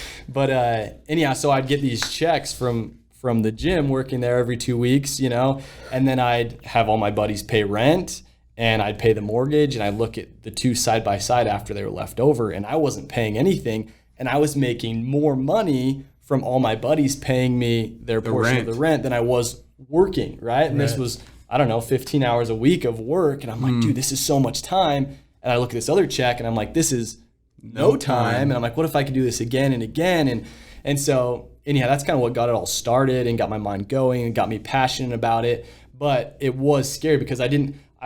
anyhow, so I'd get these checks from the gym, working there every 2 weeks, you know, and then I'd have all my buddies pay rent and I'd pay the mortgage, and I'd look at the two side by side after they were left over, and I wasn't paying anything, and I was making more money from all my buddies paying me their portion of the rent than I was working, right? And this was, I don't know, 15 hours a week of work, and I'm like, dude, this is so much time. And I look at this other check and I'm like, this is no time. And I'm like, what if I could do this again and again? And so anyhow, that's kind of what got it all started and got my mind going and got me passionate about it. But it was scary because I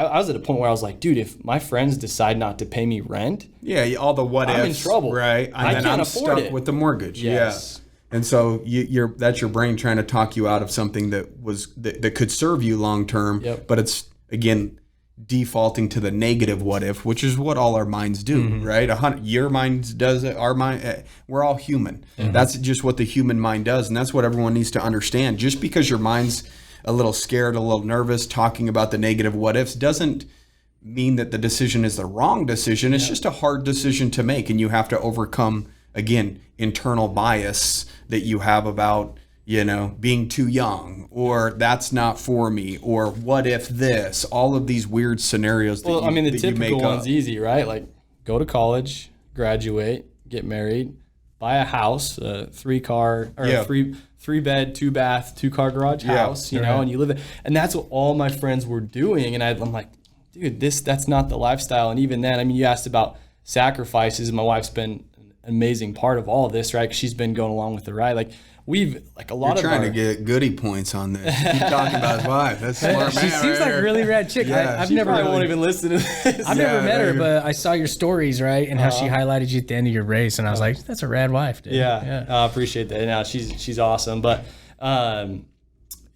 was at a point where I was like, dude, if my friends decide not to pay me rent, all the what ifs, I'm in trouble, right? And I then can't I'm afford stuck it with the mortgage. Yes. And so that's your brain trying to talk you out of something that could serve you long term. But it's, again, defaulting to the negative what if, which is what all our minds do, right? Your mind does it. Our mind, we're all human. That's just what the human mind does, and that's what everyone needs to understand. Just because your mind's a little scared, a little nervous, talking about the negative what ifs doesn't mean that the decision is the wrong decision. It's just a hard decision to make, and you have to overcome, again, internal bias that you have about, you know, being too young, or that's not for me, or what if this, all of these weird scenarios that the typical one's easy, right? Like, go to college, graduate, get married, buy a house, a 3-car or a 3-bed, 2-bath, 2-car garage house, you know, and you live it. And that's what all my friends were doing. And I'm like, dude, that's not the lifestyle. And even then, I mean, you asked about sacrifices. My wife's been an amazing part of all of this, right? 'Cause she's been going along with the ride. Like, we've, like, a lot You're trying to get goodie points on this. Keep talking about his wife. That's smart, man. She seems like a really rad chick. Yeah, I've never won't even listen to this. I've never met her, but I saw your stories, right? And how she highlighted you at the end of your race, and I was like, that's a rad wife, dude. I appreciate that. Now she's awesome, but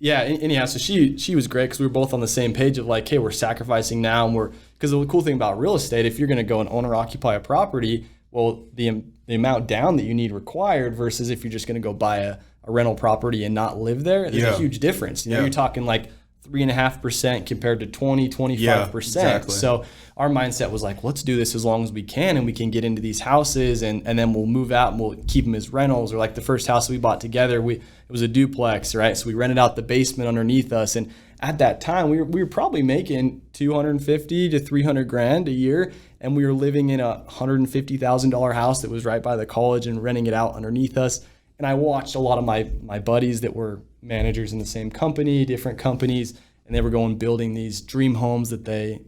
anyhow, so she was great because we were both on the same page of like, hey, we're sacrificing now, and because the cool thing about real estate, if you're going to go and own or occupy a property, well, the amount down that you need required versus if you're just going to go buy a rental property and not live there, there's a huge difference. You know, you're talking like 3.5% compared to 25%. Exactly. So our mindset was like, let's do this as long as we can, and we can get into these houses, and then we'll move out and we'll keep them as rentals. Or like the first house we bought together, it was a duplex, right? So we rented out the basement underneath us, and at that time we were probably making $250 to $300,000 a year, and we were living in a $150,000 house that was right by the college and renting it out underneath us. And I watched a lot of my buddies that were managers in the same company, different companies, and they were going building these dream homes that they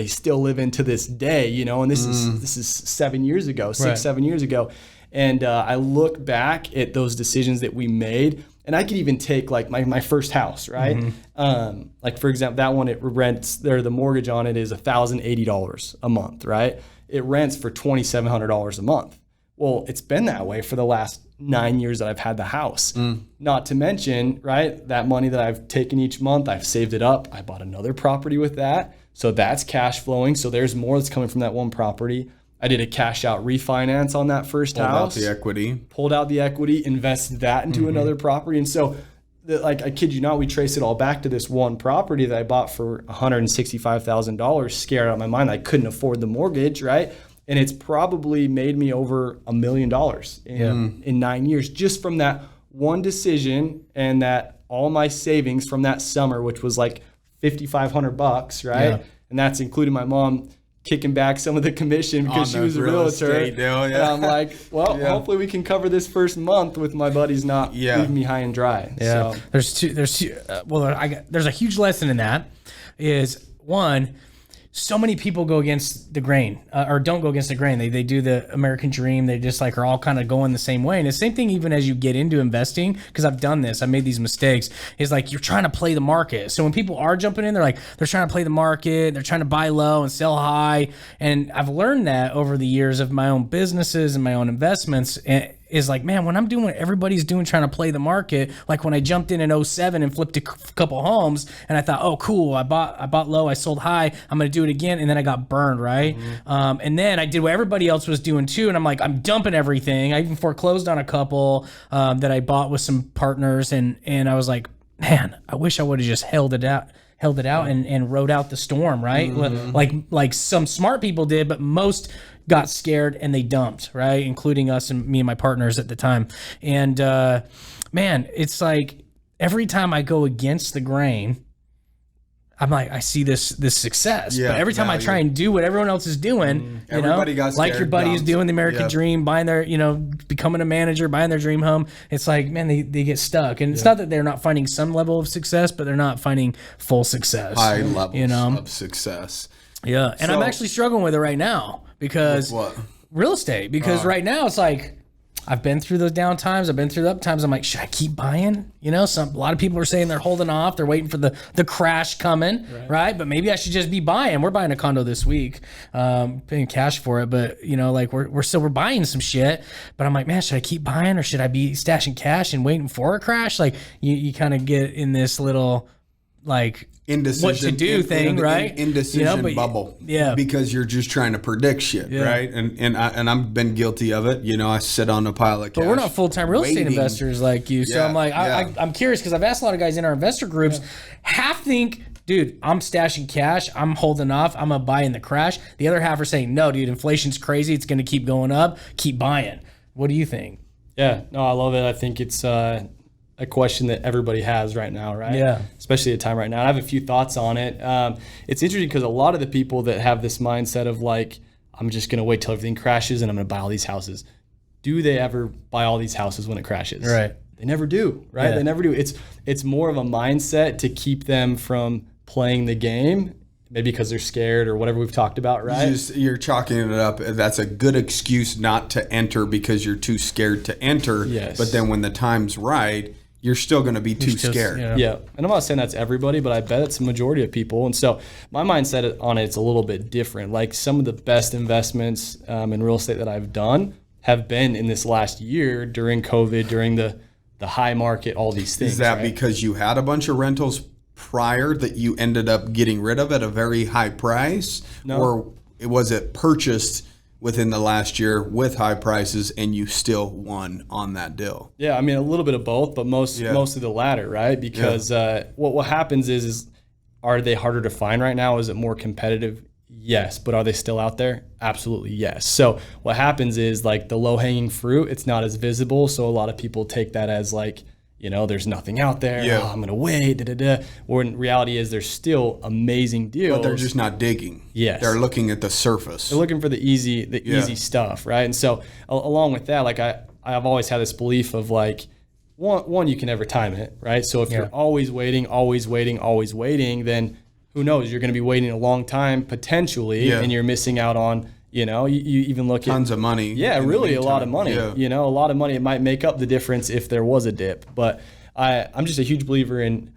still live in to this day, you know, and this is 7 years ago, 7 years ago. And I look back at those decisions that we made, and I could even take like my first house, right? Like, for example, that one, the mortgage on it is $1,080 a month, right? It rents for $2,700 a month. Well, it's been that way for the last 9 years that I've had the house. Not to mention, right, that money that I've taken each month, I've saved it up. I bought another property with that. So that's cash flowing. So there's more that's coming from that one property. I did a cash out refinance on that first house. Pulled out the equity, invested that into another property. And so, like, I kid you not, we trace it all back to this one property that I bought for $165,000, scared out of my mind. I couldn't afford the mortgage, right? And it's probably made me over $1 million in 9 years just from that one decision, and that all my savings from that summer, which was like $5,500, right? Yeah. And that's including my mom kicking back some of the commission because she was a realtor. And I'm like, well, hopefully we can cover this first month with my buddies not leaving me high and dry. Yeah. So. There's a huge lesson in that. Is one, so many people go against the grain or don't go against the grain. They do the American dream. They just like are all kind of going the same way. And the same thing even as you get into investing, because I've done this, I made these mistakes, is like you're trying to play the market. So when people are jumping in, they're trying to play the market. They're trying to buy low and sell high. And I've learned that over the years of my own businesses and my own investments. Is like, man, when I'm doing what everybody's doing, trying to play the market, like when I jumped in 07 and flipped a couple homes and I thought, oh, cool, I bought low, I sold high, I'm going to do it again. And then I got burned, right? And then I did what everybody else was doing too. And I'm like, I'm dumping everything. I even foreclosed on a couple that I bought with some partners. And I was like, man, I wish I would have just held it out and rode out the storm, right? Like some smart people did, but most got scared and they dumped, right? Including us and me and my partners at the time. And man, it's like every time I go against the grain, I'm like, I see this success. But every time I try and do what everyone else is doing, everybody got scared, like your buddies doing the American dream, buying their, becoming a manager, buying their dream home. It's like, man, they get stuck. And it's not that they're not finding some level of success, but they're not finding full success. High levels of success. Yeah. And I'm actually struggling with it right now because real estate, because right now it's like, I've been through those down times. I've been through the up times. I'm like, should I keep buying? A lot of people are saying they're holding off. They're waiting for the crash coming, right? But maybe I should just be buying. We're buying a condo this week, paying cash for it. But we're buying some shit. But I'm like, man, should I keep buying or should I be stashing cash and waiting for a crash? Like you kind of get in this little like indecision, what to do thing, right? Indecision bubble. Yeah. Because you're just trying to predict shit, right? And I've been guilty of it. I sit on a pile of cash. But we're not full-time real estate investors like you. So I'm like, I'm curious because I've asked a lot of guys in our investor groups, half think, dude, I'm stashing cash, I'm holding off, I'm going to buy in the crash. The other half are saying, no, dude, inflation's crazy. It's going to keep going up. Keep buying. What do you think? Yeah, no, I love it. I think it's a question that everybody has right now, right? Yeah. Especially at a time right now. I have a few thoughts on it. It's interesting because a lot of the people that have this mindset of like, I'm just going to wait till everything crashes and I'm going to buy all these houses. Do they ever buy all these houses when it crashes? Right. They never do, right? Yeah. They never do. It's more of a mindset to keep them from playing the game, maybe because they're scared or whatever we've talked about, right? You're chalking it up. That's a good excuse not to enter because you're too scared to enter. Yes. But then when the time's right, you're still going to be too scared. Yeah. And I'm not saying that's everybody, but I bet it's a majority of people. And so my mindset on it's a little bit different. Like some of the best investments in real estate that I've done have been in this last year during COVID, during the high market, all these things. Is that because you had a bunch of rentals prior that you ended up getting rid of at a very high price? No. Or was it purchased within the last year with high prices and you still won on that deal? Yeah, I mean a little bit of both, but mostly the latter, right? Because what happens is are they harder to find right now? Is it more competitive? Yes, but are they still out there? Absolutely yes. So what happens is like the low-hanging fruit, it's not as visible, so a lot of people take that as like, there's nothing out there. Yeah. Oh, I'm going to wait. Or in reality is there's still amazing deals. But they're just not digging. Yes. They're looking at the surface. They're looking for the easy stuff, right? And so along with that, like I've always had this belief of like, one, you can never time it, right? So if you're always waiting, then who knows? You're going to be waiting a long time potentially, and you're missing out on, you even look at tons of money. Yeah, really a lot of money. Yeah. A lot of money. It might make up the difference if there was a dip. But I'm just a huge believer in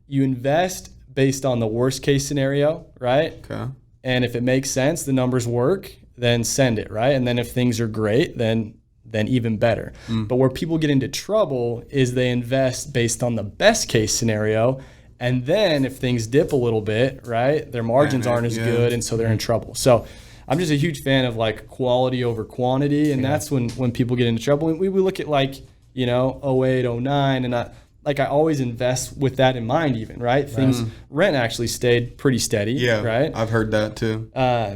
you invest based on the worst case scenario, right? Okay. And if it makes sense, the numbers work, then send it, right? And then if things are great, then even better. But where people get into trouble is they invest based on the best case scenario. And then if things dip a little bit, right, their margins aren't as good. And so they're in trouble. So I'm just a huge fan of like quality over quantity. And that's when people get into trouble. We look at like, 08, 09, and like I always invest with that in mind, even, right? Things, rent actually stayed pretty steady, Yeah, right? I've heard that too.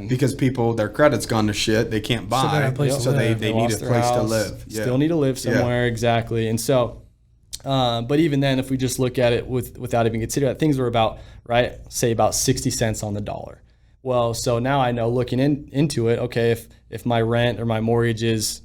Because people, their credit's gone to shit. They can't buy, they have a place to so they live. need a lost their place to house, live. Yeah. Still need to live somewhere, exactly. And so, but even then, if we just look at it without even considering that, things were about, right, say about 60 cents on the dollar. Well, so now I know, looking into it, okay, if my rent or my mortgage is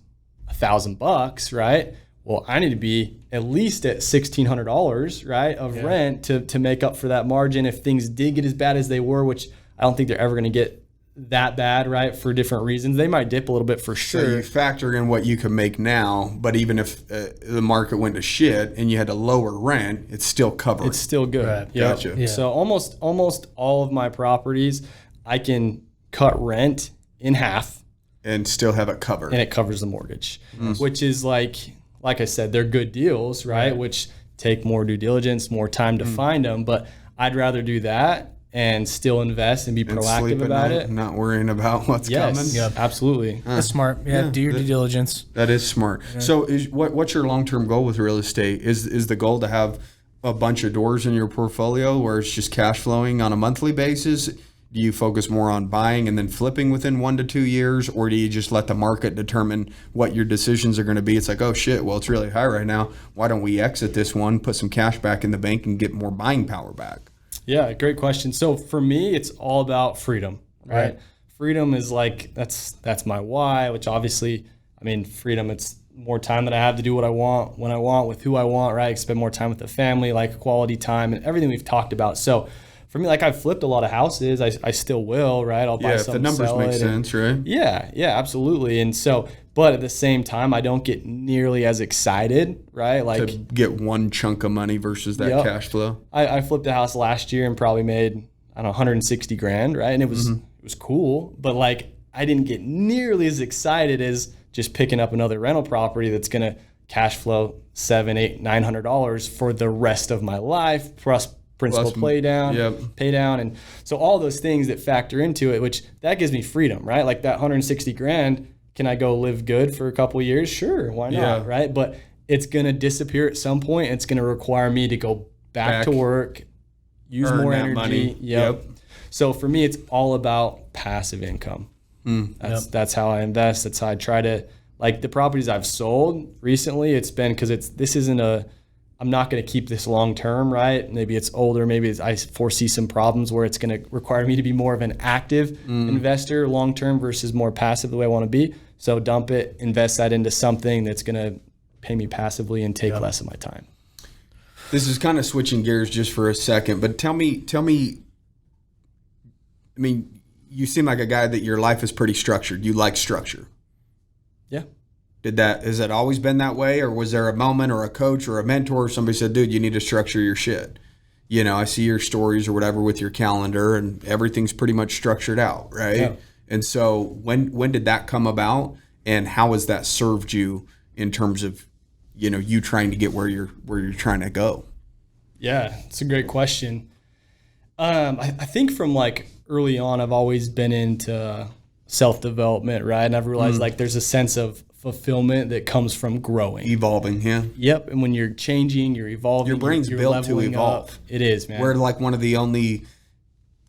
$1,000, right? Well, I need to be at least at $1,600, right, of rent to make up for that margin. If things did get as bad as they were, which I don't think they're ever going to get that bad, right, for different reasons. They might dip a little bit for sure. So you factor in what you can make now, but even if the market went to shit and you had to lower rent, it's still covered. It's still good. Right. Yep. Gotcha. Yeah. So almost all of my properties, I can cut rent in half, and still have it covered. and it covers the mortgage, which is like I said, they're good deals, right? Which take more due diligence, more time to find them. But I'd rather do that and still invest and be And proactive sleep at about night, it. not worrying about what's Yes, coming. Yep. absolutely. That's smart. Yeah, do your due diligence. That is smart. So what's your long-term goal with real estate? Is the goal to have a bunch of doors in your portfolio where it's just cash flowing on a monthly basis? Do you focus more on buying and then flipping within 1 to 2 years, or do you just let the market determine what your decisions are going to be? It's like, oh shit, well, it's really high right now. Why don't we exit this one, put some cash back in the bank, and get more buying power back? Yeah, great question. So for me, it's all about freedom, right? Freedom is like, that's my why, which obviously, I mean, freedom, it's more time that I have to do what I want, when I want, with who I want, right? Spend more time with the family, like quality time and everything we've talked about. So for me, like I've flipped a lot of houses. I still will, right? I'll buy If something, the numbers sell make it, and- sense, right? Yeah, absolutely. And so, but at the same time, I don't get nearly as excited, right? To Like get one chunk of money versus that Yep. cash flow. I flipped a house last year and probably made, I don't know, 160 grand, right? And it was cool, but like I didn't get nearly as excited as just picking up another rental property that's gonna cash flow $700, $800, $900 for the rest of my life, plus principal pay down. And so all those things that factor into it, which that gives me freedom, right? Like that 160 grand, can I go live good for a couple of years? Sure, why not, Yeah. right? But it's gonna disappear at some point. It's gonna require me to go back to work, use Earn more that energy. money. Yep. So for me, it's all about passive income. That's how I invest. That's how I try to, like the properties I've sold recently, it's been because I'm not going to keep this long term, right? Maybe it's older. Maybe I foresee some problems where it's going to require me to be more of an active investor long term versus more passive the way I want to be. So dump it, invest that into something that's going to pay me passively and take less of my time. This is kind of switching gears just for a second, but tell me, I mean, you seem like a guy that your life is pretty structured. You like structure. Yeah. Has that always been that way, or was there a moment or a coach or a mentor or somebody said, dude, you need to structure your shit? You know, I see your stories or whatever with your calendar and everything's pretty much structured out, right? Yeah. And so when did that come about, and how has that served you in terms of, you know, you trying to get where you're trying to go? Yeah, it's a great question. I think from like early on, I've always been into self-development, right? And I've realized like there's a sense of fulfillment that comes from growing. Evolving, yeah. Yep. And when you're changing, you're evolving. Your brain's you're built to leveling evolve. up. It is, man. We're like one of the only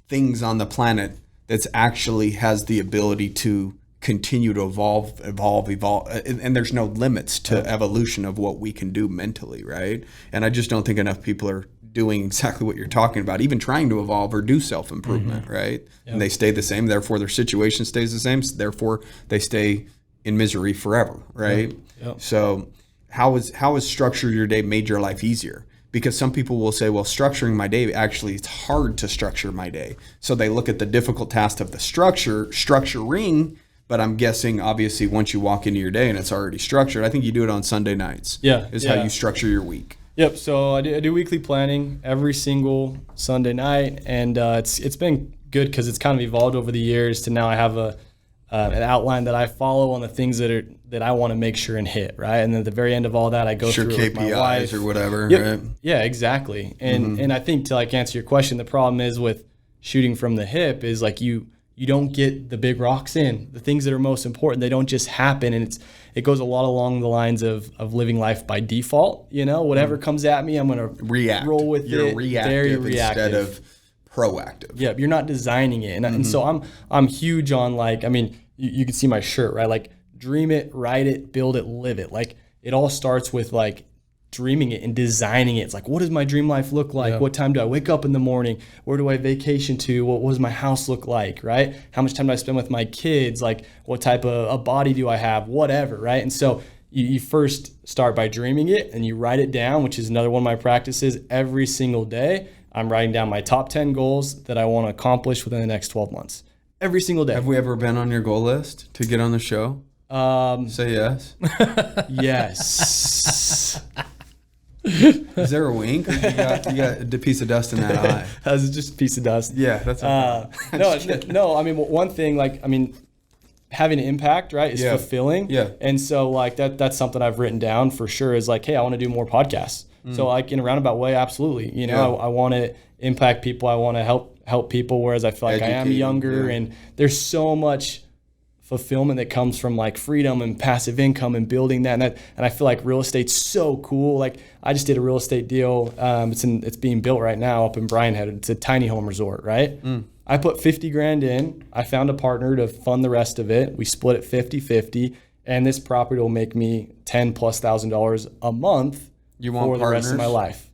things on the planet that's actually has the ability to continue to evolve. And there's no limits to evolution of what we can do mentally, right? And I just don't think enough people are doing exactly what you're talking about, even trying to evolve or do self-improvement, right? Yep. And they stay the same, therefore their situation stays the same, therefore they stay in misery forever, right? Yep. So how has structure your day made your life easier? Because some people will say, well, structuring my day, actually it's hard to structure my day. So they look at the difficult task of the structuring, but I'm guessing obviously once you walk into your day and it's already structured, I think you do it on Sunday nights. How you structure your week. Yep. So I do weekly planning every single Sunday night, and it's been good because it's kind of evolved over the years to now I have an outline that I follow on the things that I want to make sure and hit, right? And then at the very end of all that, I go through it with my wife. KPIs or whatever. Yep. Right? Yeah, exactly. And and I think to like answer your question, the problem is with shooting from the hip is like you you don't get the big rocks in. The things that are most important, they don't just happen. And it goes a lot along the lines of living life by default. You know, whatever comes at me, I'm going to roll with You're it. reactive Very reactive instead of proactive. Yeah, you're not designing it. And so I'm huge on like, I mean, you can see my shirt, right? Like dream it, write it, build it, live it. Like it all starts with like dreaming it and designing it. It's like, what does my dream life look like? What time do I wake up in the morning? Where do I vacation to? What does my house look like, right? How much time do I spend with my kids? Like what type of a body do I have? Whatever, right? And so you first start by dreaming it and you write it down, which is another one of my practices. Every single day, I'm writing down my top 10 goals that I want to accomplish within the next 12 months. Every single day. Have we ever been on your goal list to get on the show? Say yes. Yes. Is there a wink? Or you got a piece of dust in that eye. That was just a piece of dust. Yeah, that's no. I mean, one thing, like, I mean, having an impact, right, is fulfilling. Yeah. And so, like, that's something I've written down for sure. Is like, hey, I want to do more podcasts. So, like, in a roundabout way, absolutely. You know, I want to impact people. I want to help people. Whereas I feel like I am younger, and there's so much fulfillment that comes from like freedom and passive income and building that. And I feel like real estate's so cool. Like I just did a real estate deal. It's being built right now up in Bryan Head. It's a tiny home resort, right? I put 50 grand in. I found a partner to fund the rest of it. We split it 50-50, and this property will make me $10,000+ a month for the rest of my life.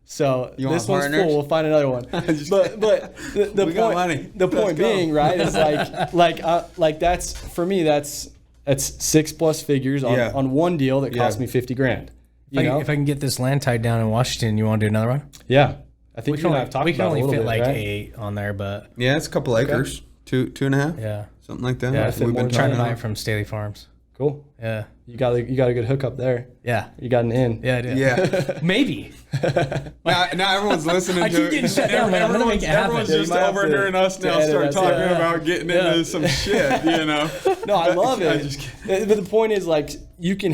So this one's full. We'll find another one. But the point being, right, is like that's for me. That's 6+ figures on one deal that cost me 50 grand. If I can get this land tied down in Washington, you want to do another one? Yeah, I think we can only fit like 8 on there, but it's a couple acres, 2.5. Yeah, something like that. Yeah, we've been trying to buy it from Staley Farms. Cool. Yeah. You got a good hookup there. Yeah. You got an in. Yeah, I did. Yeah. Maybe. now everyone's listening I keep getting shut down, man. I'm gonna make it happen. Everyone's just overhearing us now start talking about getting into some shit, you know. No, I love it. But the point is, like, you don't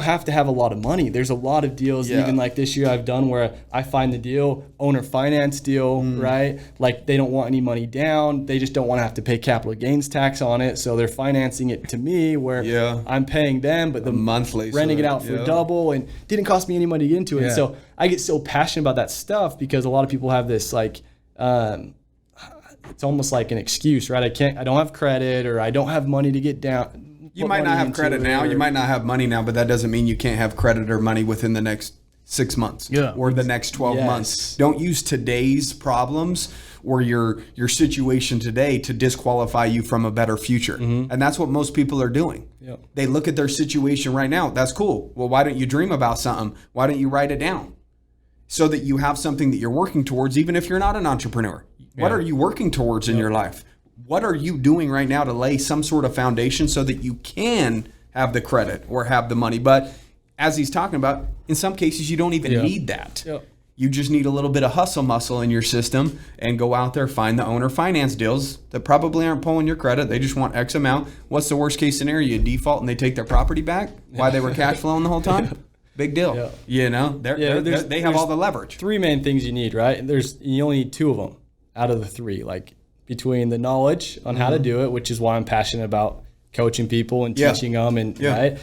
have to have a lot of money. There's a lot of deals, even like this year I've done where I find the deal, owner finance deal, right? Like they don't want any money down. They just don't want to have to pay capital gains tax on it. So they're financing it to me where I'm paying them, but the monthly renting it out for double, and didn't cost me any money to get into it. Yeah. So I get so passionate about that stuff because a lot of people have this like, it's almost like an excuse, right? I don't have credit, or I don't have money to get down. You might not have credit now. You might not have money now, but that doesn't mean you can't have credit or money within the next 6 months or the next 12 months. Don't use today's problems or your situation today to disqualify you from a better future. And that's what most people are doing. They look at their situation right now. That's cool. Well, why don't you dream about something? Why don't you write it down so that you have something that you're working towards, even if you're not an entrepreneur? What are you working towards in your life? What are you doing right now to lay some sort of foundation so that you can have the credit or have the money? But as he's talking about, in some cases, you don't even need that. You just need a little bit of hustle muscle in your system and go out there, find the owner finance deals that probably aren't pulling your credit. They just want X amount. What's the worst case scenario? You default and they take their property back while they were cash flowing the whole time? Big deal. You know, they have all the leverage. 3 main things you need, right? You only need 2 of them out of the 3. Like, between the knowledge on how to do it, which is why I'm passionate about coaching people and teaching them, and right,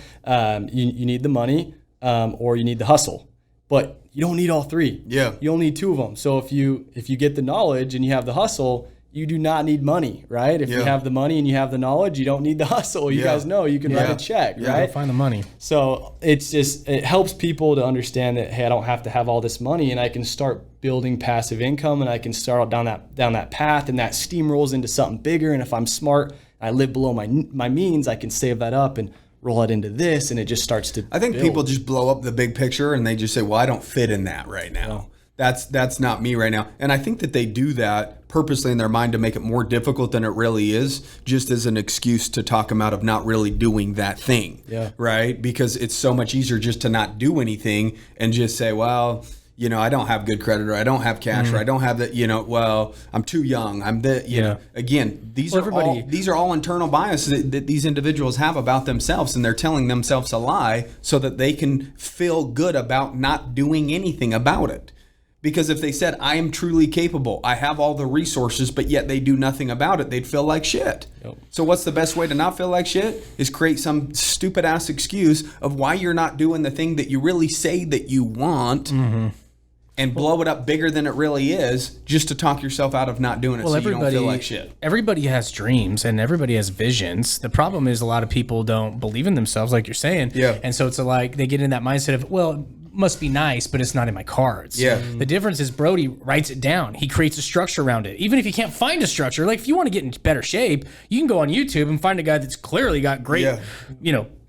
you need the money, or you need the hustle, but you don't need all 3. You only need 2 of them. So if you get the knowledge and you have the hustle, you do not need money, right? If you have the money and you have the knowledge, you don't need the hustle. You guys know you can write a check, right? Find the money. So it helps people to understand that, hey, I don't have to have all this money, and I can start building passive income, and I can start down that path, and that steamrolls into something bigger. And if I'm smart, I live below my means, I can save that up and roll it into this, and it just starts to I think build. People just blow up the big picture and they just say, well, I don't fit in that right now. That's not me right now. And I think that they do that purposely in their mind to make it more difficult than it really is, just as an excuse to talk them out of not really doing that thing. Right? Because it's so much easier just to not do anything and just say, well, you know, I don't have good credit, or I don't have cash, or I don't have that, you know, well, I'm too young. I'm you know, again, these are all internal biases that these individuals have about themselves, and they're telling themselves a lie so that they can feel good about not doing anything about it. Because if they said, I am truly capable, I have all the resources, but yet they do nothing about it, they'd feel like shit. Yep. So what's the best way to not feel like shit? Is create some stupid ass excuse of why you're not doing the thing that you really say that you want, and blow it up bigger than it really is, just to talk yourself out of not doing it, so you don't feel like shit. Everybody has dreams and everybody has visions. The problem is a lot of people don't believe in themselves, like you're saying. Yeah. And so it's like they get in that mindset of, well, must be nice, but it's not in my cards. Yeah. The difference is Brody writes it down. He creates a structure around it. Even if you can't find a structure, like if you want to get in better shape, you can go on YouTube and find a guy that's clearly got great,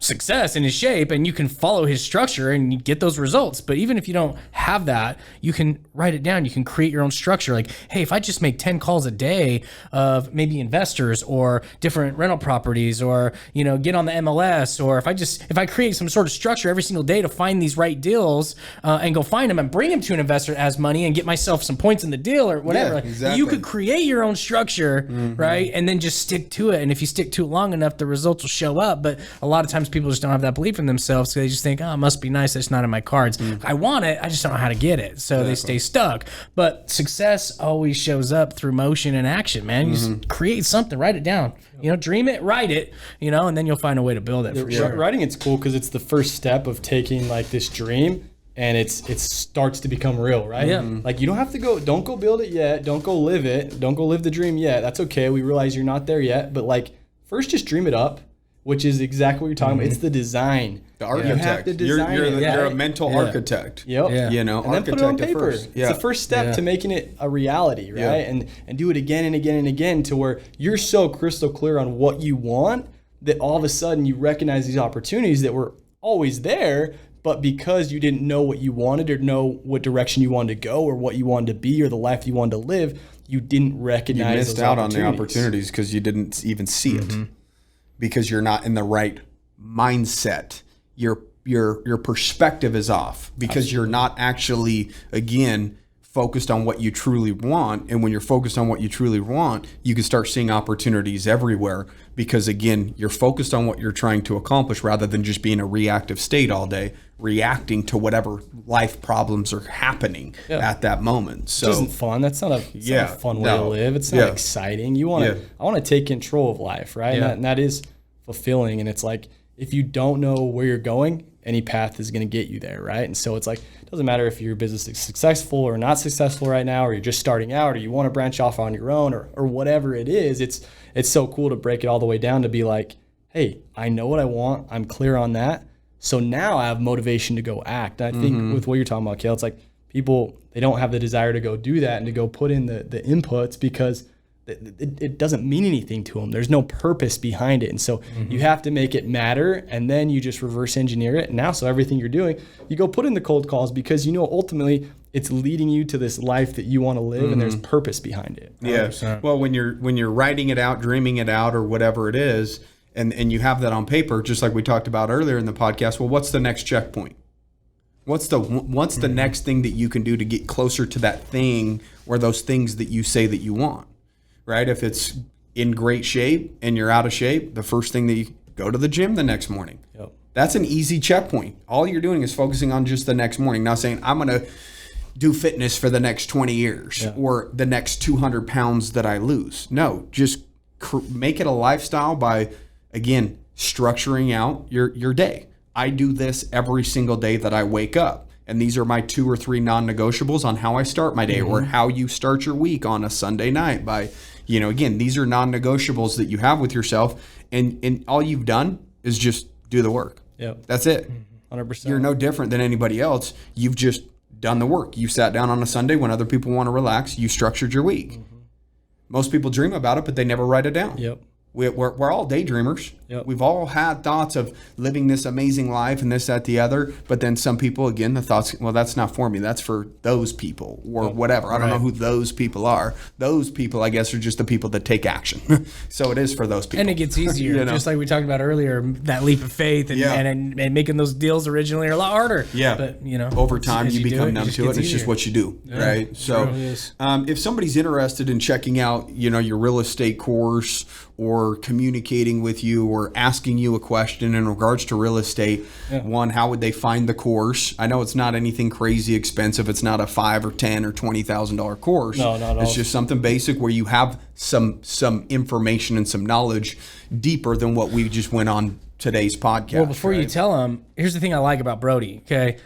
success in his shape, and you can follow his structure and you get those results. But even if you don't have that, you can write it down. You can create your own structure. Like, hey, if I just make 10 calls a day of maybe investors or different rental properties, or, get on the MLS, or if I create some sort of structure every single day to find these right deals and go find them and bring them to an investor that has money and get myself some points in the deal or whatever. Yeah, exactly. You could create your own structure, right? And then just stick to it. And if you stick to it long enough, the results will show up. But a lot of times people just don't have that belief in themselves. So they just think, oh, it must be nice. It's not in my cards. I want it. I just don't know how to get it. So they stay stuck. But success always shows up through motion and action, man. You just create something, write it down, dream it, write it, and then you'll find a way to build it for sure. Writing it's cool because it's the first step of taking like this dream and it starts to become real, right? Yeah. Like you don't go build it yet. Don't go live it. Don't go live the dream yet. That's okay. We realize you're not there yet, but like first just dream it up, which is exactly what you're talking about. It's the design. The architect. You have to design You're a mental architect. Yep. Yeah. And then put it on paper. It's the first step to making it a reality, right? And do it again and again and again to where you're so crystal clear on what you want that all of a sudden you recognize these opportunities that were always there, but because you didn't know what you wanted or know what direction you wanted to go or what you wanted to be or the life you wanted to live, you didn't recognize You missed out on the opportunities because you didn't even see it. Because you're not in the right mindset. Your perspective is off because you're not actually, again, focused on what you truly want. And when you're focused on what you truly want, you can start seeing opportunities everywhere because, again, you're focused on what you're trying to accomplish rather than just being a reactive state all day, reacting to whatever life problems are happening at that moment. So it isn't fun. That's not a fun way to live. It's not exciting. I want to take control of life, right? Yeah. And that is fulfilling. And it's like, if you don't know where you're going, any path is going to get you there, right? And so it's like, it doesn't matter if your business is successful or not successful right now, or you're just starting out, or you want to branch off on your own, or whatever it is. It's so cool to break it all the way down to be like, hey, I know what I want. I'm clear on that. So now I have motivation to go act. And I think with what you're talking about, Kale, it's like people, they don't have the desire to go do that and to go put in the inputs because it doesn't mean anything to them. There's no purpose behind it. And so you have to make it matter, and then you just reverse engineer it. And now, so everything you're doing, you go put in the cold calls because ultimately it's leading you to this life that you want to live, and there's purpose behind it. 100%. Yeah. Well, when you're writing it out, dreaming it out, or whatever it is, and you have that on paper, just like we talked about earlier in the podcast, well, what's the next checkpoint? What's the next thing that you can do to get closer to that thing or those things that you say that you want? Right? If it's in great shape and you're out of shape, the first thing that you go to the gym the next morning. Yep. That's an easy checkpoint. All you're doing is focusing on just the next morning, not saying I'm going to do fitness for the next 20 years or the next 200 pounds that I lose. No, just make it a lifestyle by, again, structuring out your day. I do this every single day that I wake up. And these are my 2 or 3 non-negotiables on how I start my day or how you start your week on a Sunday night by, again, these are non-negotiables that you have with yourself. And all you've done is just do the work. Yep. That's it. 100%. You're no different than anybody else. You've just done the work. You sat down on a Sunday when other people want to relax. You structured your week. Most people dream about it, but they never write it down. Yep. We're all daydreamers. Yep. We've all had thoughts of living this amazing life and this, that, the other. But then some people, again, the thoughts, well, that's not for me. That's for those people or whatever. I don't know who those people are. Those people, I guess, are just the people that take action. So it is for those people. And it gets easier, just like we talked about earlier, that leap of faith and making those deals originally are a lot harder. Yeah. But, over time, you become numb to it. And it's just what you do, right? So really is. if somebody's interested in checking out, your real estate course or or communicating with you or asking you a question in regards to real estate, one, how would they find the course? I know it's not anything crazy expensive. It's not a $5 or $10 or $20,000 course. No, not at all. It's just something basic where you have some information and some knowledge deeper than what we just went on today's podcast. Well, before you tell him, here's the thing I like about Brody. Okay.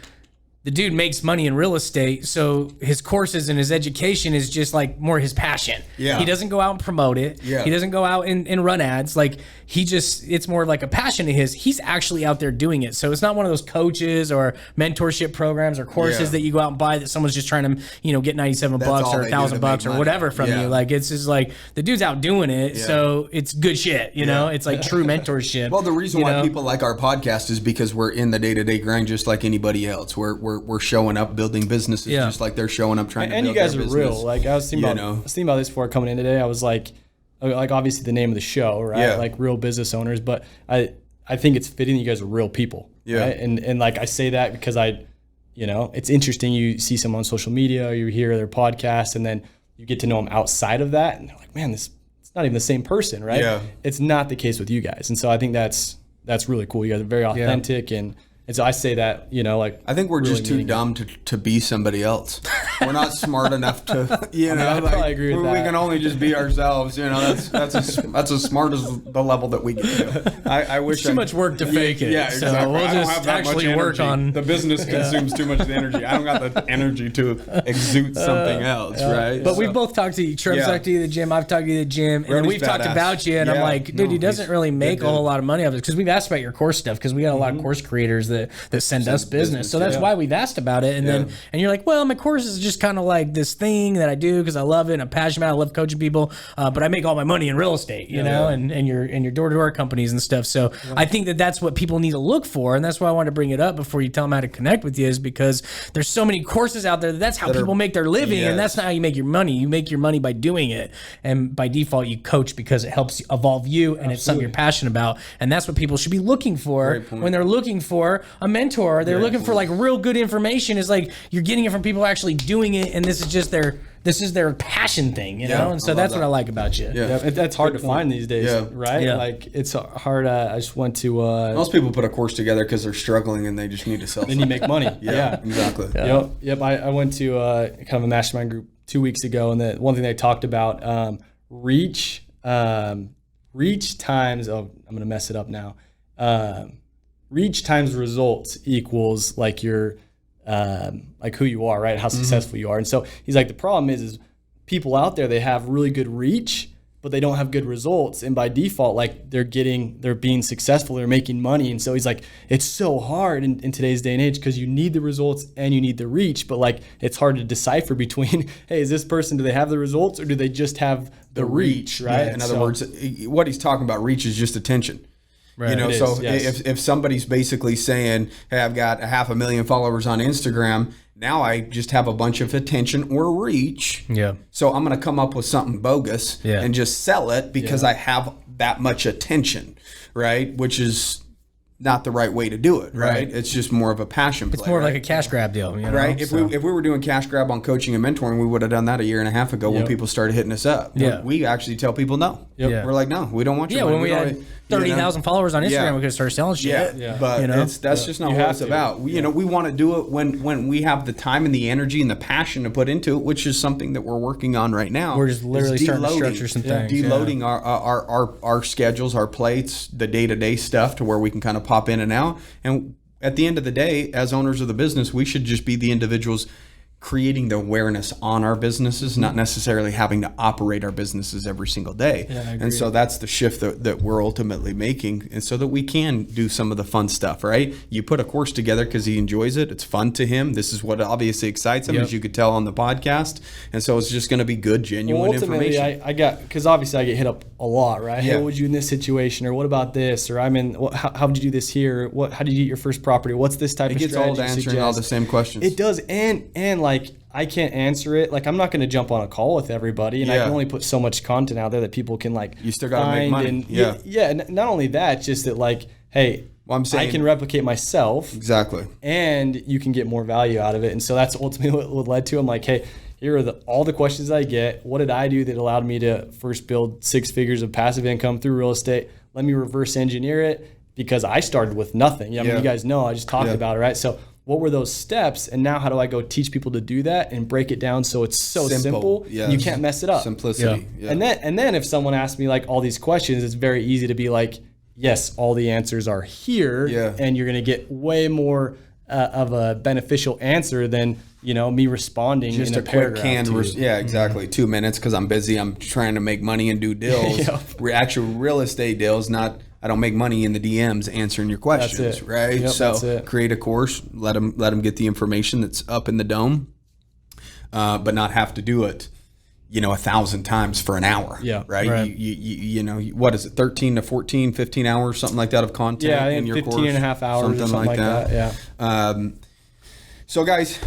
The dude makes money in real estate, so his courses and his education is just like more his passion. Yeah. He doesn't go out and promote it. Yeah. He doesn't go out and run ads. Like it's more of like a passion of his. He's actually out there doing it. So it's not one of those coaches or mentorship programs or courses that you go out and buy that someone's just trying to, get 97 bucks or $1,000 or whatever from you. Like it's just like the dude's out doing it. Yeah. So it's good shit, you know? It's like true mentorship. Well, the reason why people like our podcast is because we're in the day-to-day grind just like anybody else. We're showing up building businesses just like they're showing up trying to build their business. And you guys are real. Like I was thinking about this before coming in today. I was like obviously the name of the show, right? Yeah. Like real business owners, but I think it's fitting that you guys are real people. Yeah. Right? And like I say that because it's interesting. You see someone on social media, or you hear their podcast, and then you get to know them outside of that, and they're like, man, it's not even the same person, right? Yeah. It's not the case with you guys, and so I think that's really cool. You guys are very authentic, and so I say that, I think we're really just too dumb to be somebody else. We're not smart enough to, I probably agree with that. We can only just be ourselves. That's as smart as the level that we get to. I wish it's too much work to fake it. Yeah, so exactly. we'll I don't just have that actually much work energy. on The business consumes too much energy. I don't got the energy to exude something else, right? But we've both talked to you. Trevor's talked to you at the gym. I've talked to you at the gym. And then we've talked about you. And I'm like, dude, he doesn't really make a whole lot of money off it. Because we've asked about your course stuff. Because we got a lot of course creators that send us business. So that's why we've asked about it. And then you're like, well, my course is just kind of like this thing that I do because I love it and I'm passionate about it. I love coaching people. But I make all my money in real estate, you know, and your door-to-door companies and stuff. So I think that's what people need to look for. And that's why I wanted to bring it up before you tell them how to connect with you, is because there's so many courses out there that's how people make their living. And that's not how you make your money. You make your money by doing it. And by default, you coach because it helps evolve you and it's something you're passionate about. And that's what people should be looking for when they're looking for a mentor. They're looking for like real good information. Is like you're getting it from people actually doing it, and this is just their passion thing, you know. And so that's what I like about you. That's hard to find these days, right? Like it's hard. I just went to most people put a course together because they're struggling and they just need to sell. They need to make money. Exactly. Yep. I went to kind of a mastermind group 2 weeks ago, and the one thing they talked about reach times. Oh, I'm gonna mess it up now. Reach times results equals like your like who you are, right? How successful you are. And so he's like, the problem is people out there, they have really good reach, but they don't have good results. And by default, like they're being successful, they're making money. And so he's like, it's so hard in today's day and age because you need the results and you need the reach, but like it's hard to decipher between, hey, is this person, do they have the results or do they just have the reach, right? In other words, what he's talking about reach is just attention. Right. You know, if somebody's basically saying, hey, I've got 500,000 followers on Instagram, now I just have a bunch of attention or reach. Yeah. So I'm going to come up with something bogus and just sell it because I have that much attention, right? Which is not the right way to do it, right? It's just more of a passion play. It's more like a cash grab deal, you know? Right? If we were doing cash grab on coaching and mentoring, we would have done that a year and a half ago when people started hitting us up. We actually tell people no. We're like, no, we don't want you. Yeah, when we had 30,000 followers on Instagram, we could start selling shit. But that's just not what it's about. We want to do it when we have the time and the energy and the passion to put into it, which is something that we're working on right now. We're just literally starting to structure some things. Deloading our schedules, our plates, the day-to-day stuff to where we can kind of pop in and out. And at the end of the day, as owners of the business, we should just be the individuals creating the awareness on our businesses, not necessarily having to operate our businesses every single day. And so that's the shift that we're ultimately making, and so that we can do some of the fun stuff, right? You put a course together because he enjoys it. It's fun to him. This is what obviously excites him, as you could tell on the podcast. And so it's just going to be good, genuine information. Because obviously I get hit up a lot, right? Hey, what would you do in this situation? Or what about this? Or how would you do this here? How did you get your first property? What's this type of strategy? It gets old answering all the same questions. It does. And like, I can't answer it. Like, I'm not going to jump on a call with everybody, and I can only put so much content out there that people can like. You still got to make money. And not only that, just that like, hey, I'm saying, I can replicate myself. Exactly. And you can get more value out of it. And so that's ultimately what led to. I'm like, hey, Here are all the questions I get. What did I do that allowed me to first build 6 figures of passive income through real estate? Let me reverse engineer it because I started with nothing. I mean, you guys know, I just talked about it, right? So what were those steps? And now how do I go teach people to do that and break it down so it's so simple you can't mess it up. Simplicity. Yeah. And then if someone asks me like all these questions, it's very easy to be like, yes, all the answers are here, and you're going to get way more of a beneficial answer than me responding just in a quick canned. Exactly. 2 minutes because I'm busy. I'm trying to make money and do deals. Actual real estate deals. Not I don't make money in the DMs answering your questions. Right. Yep, so create a course. Let them get the information that's up in the dome, but not have to do it 1,000 times for an hour. Right. You know, what is it, 13 to 14, 15 hours, something like that of content in your 15 course? and a half hours, something like that. Yeah. So guys,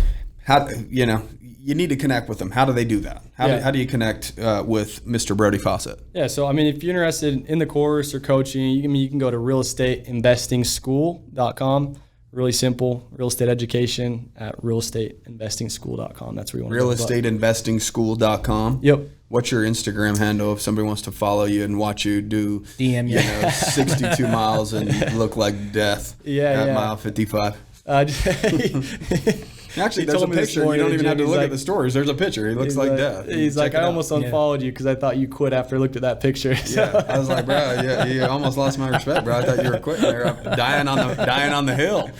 how, you need to connect with them. How do they do that? How do you connect with Mr. Brody Fawcett? Yeah. So, I mean, if you're interested in the course or coaching, you can go to realestateinvestingschool.com. Really simple, real estate education at realestateinvestingschool.com. That's where you want to go. Realestateinvestingschool.com. Yep. What's your Instagram handle if somebody wants to follow you and watch you do DM you. 62 miles and look like death at mile 55? Actually, there's a picture. You don't even have to look at the stories. There's a picture. He looks like death. He's like, I almost unfollowed you because I thought you quit after I looked at that picture. Yeah, I was like, bro, you almost lost my respect, bro. I thought you were quitting there, dying on the hill.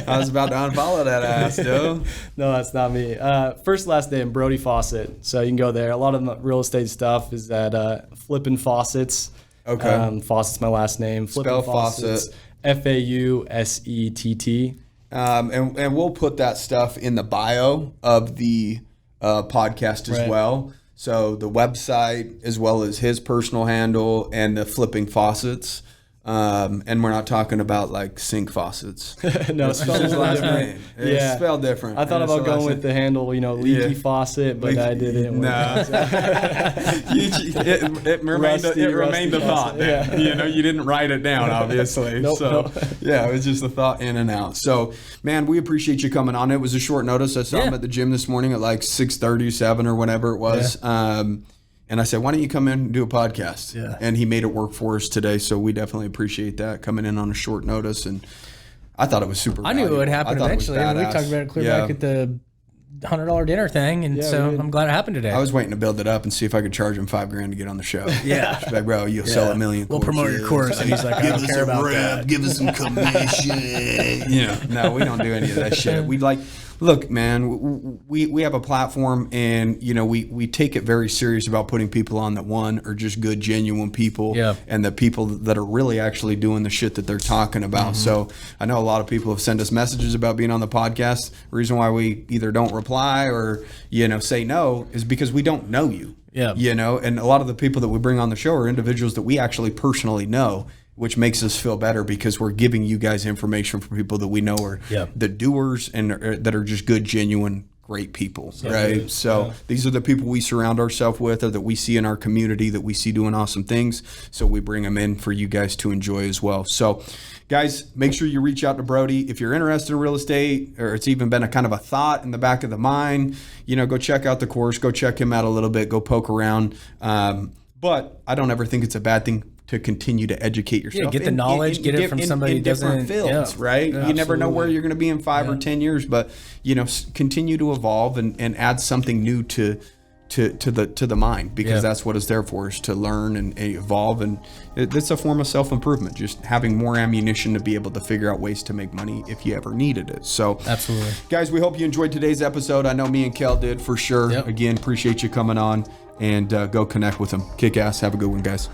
I was about to unfollow that ass, dude. No, that's not me. First, last name, Brody Fawcett. So you can go there. A lot of the real estate stuff is at Flippin' Faucets. Okay. Fawcett's my last name. Spell Fawcett. Faucett. And we'll put that stuff in the bio of the podcast as well. So the website, as well as his personal handle and the Flipping Faucets. And we're not talking about like sink faucets. No, it's spelled different. It's spelled different. I thought about going with the handle, leaky faucet, but I didn't. No. It remained a thought. Yeah. You didn't write it down, obviously. Nope. Yeah, it was just a thought in and out. So, man, we appreciate you coming on. It was a short notice. I saw him at the gym this morning at like 6:30, 7 or whenever it was. Yeah. And I said, why don't you come in and do a podcast? Yeah. And he made it work for us today. So we definitely appreciate that, coming in on a short notice. And I thought it was super I knew it would happen eventually. We talked about it clear back at the $100 dinner thing. And I'm glad it happened today. I was waiting to build it up and see if I could charge him $5,000 to get on the show. Yeah. Like, bro, you'll sell 1 million courses. We'll promote your course. And he's like, I don't care about that. Give us some commission. No, we don't do any of that shit. Look, man, we have a platform, and we take it very serious about putting people on that are just good, genuine people, and the people that are really actually doing the shit that they're talking about. Mm-hmm. So I know a lot of people have sent us messages about being on the podcast. The reason why we either don't reply or say no is because we don't know you. Yeah. And a lot of the people that we bring on the show are individuals that we actually personally know, which makes us feel better because we're giving you guys information from people that we know are the doers and that are just good, genuine, great people, right? So these are the people we surround ourselves with, or that we see in our community that we see doing awesome things. So we bring them in for you guys to enjoy as well. So guys, make sure you reach out to Brody. If you're interested in real estate, or it's even been a kind of a thought in the back of the mind, go check out the course, go check him out a little bit, go poke around. But I don't ever think it's a bad thing to continue to educate yourself. Yeah, get the knowledge, get it from somebody in different fields, right? Yeah, you never know where you're going to be in 5 or 10 years, but continue to evolve and add something new to the mind, because that's what it's there for, is to learn and evolve, and it's a form of self-improvement, just having more ammunition to be able to figure out ways to make money if you ever needed it. So absolutely, guys, we hope you enjoyed today's episode. I know me and Kale did, for sure. Again, appreciate you coming on, and go connect with them. Kick ass. Have a good one, guys.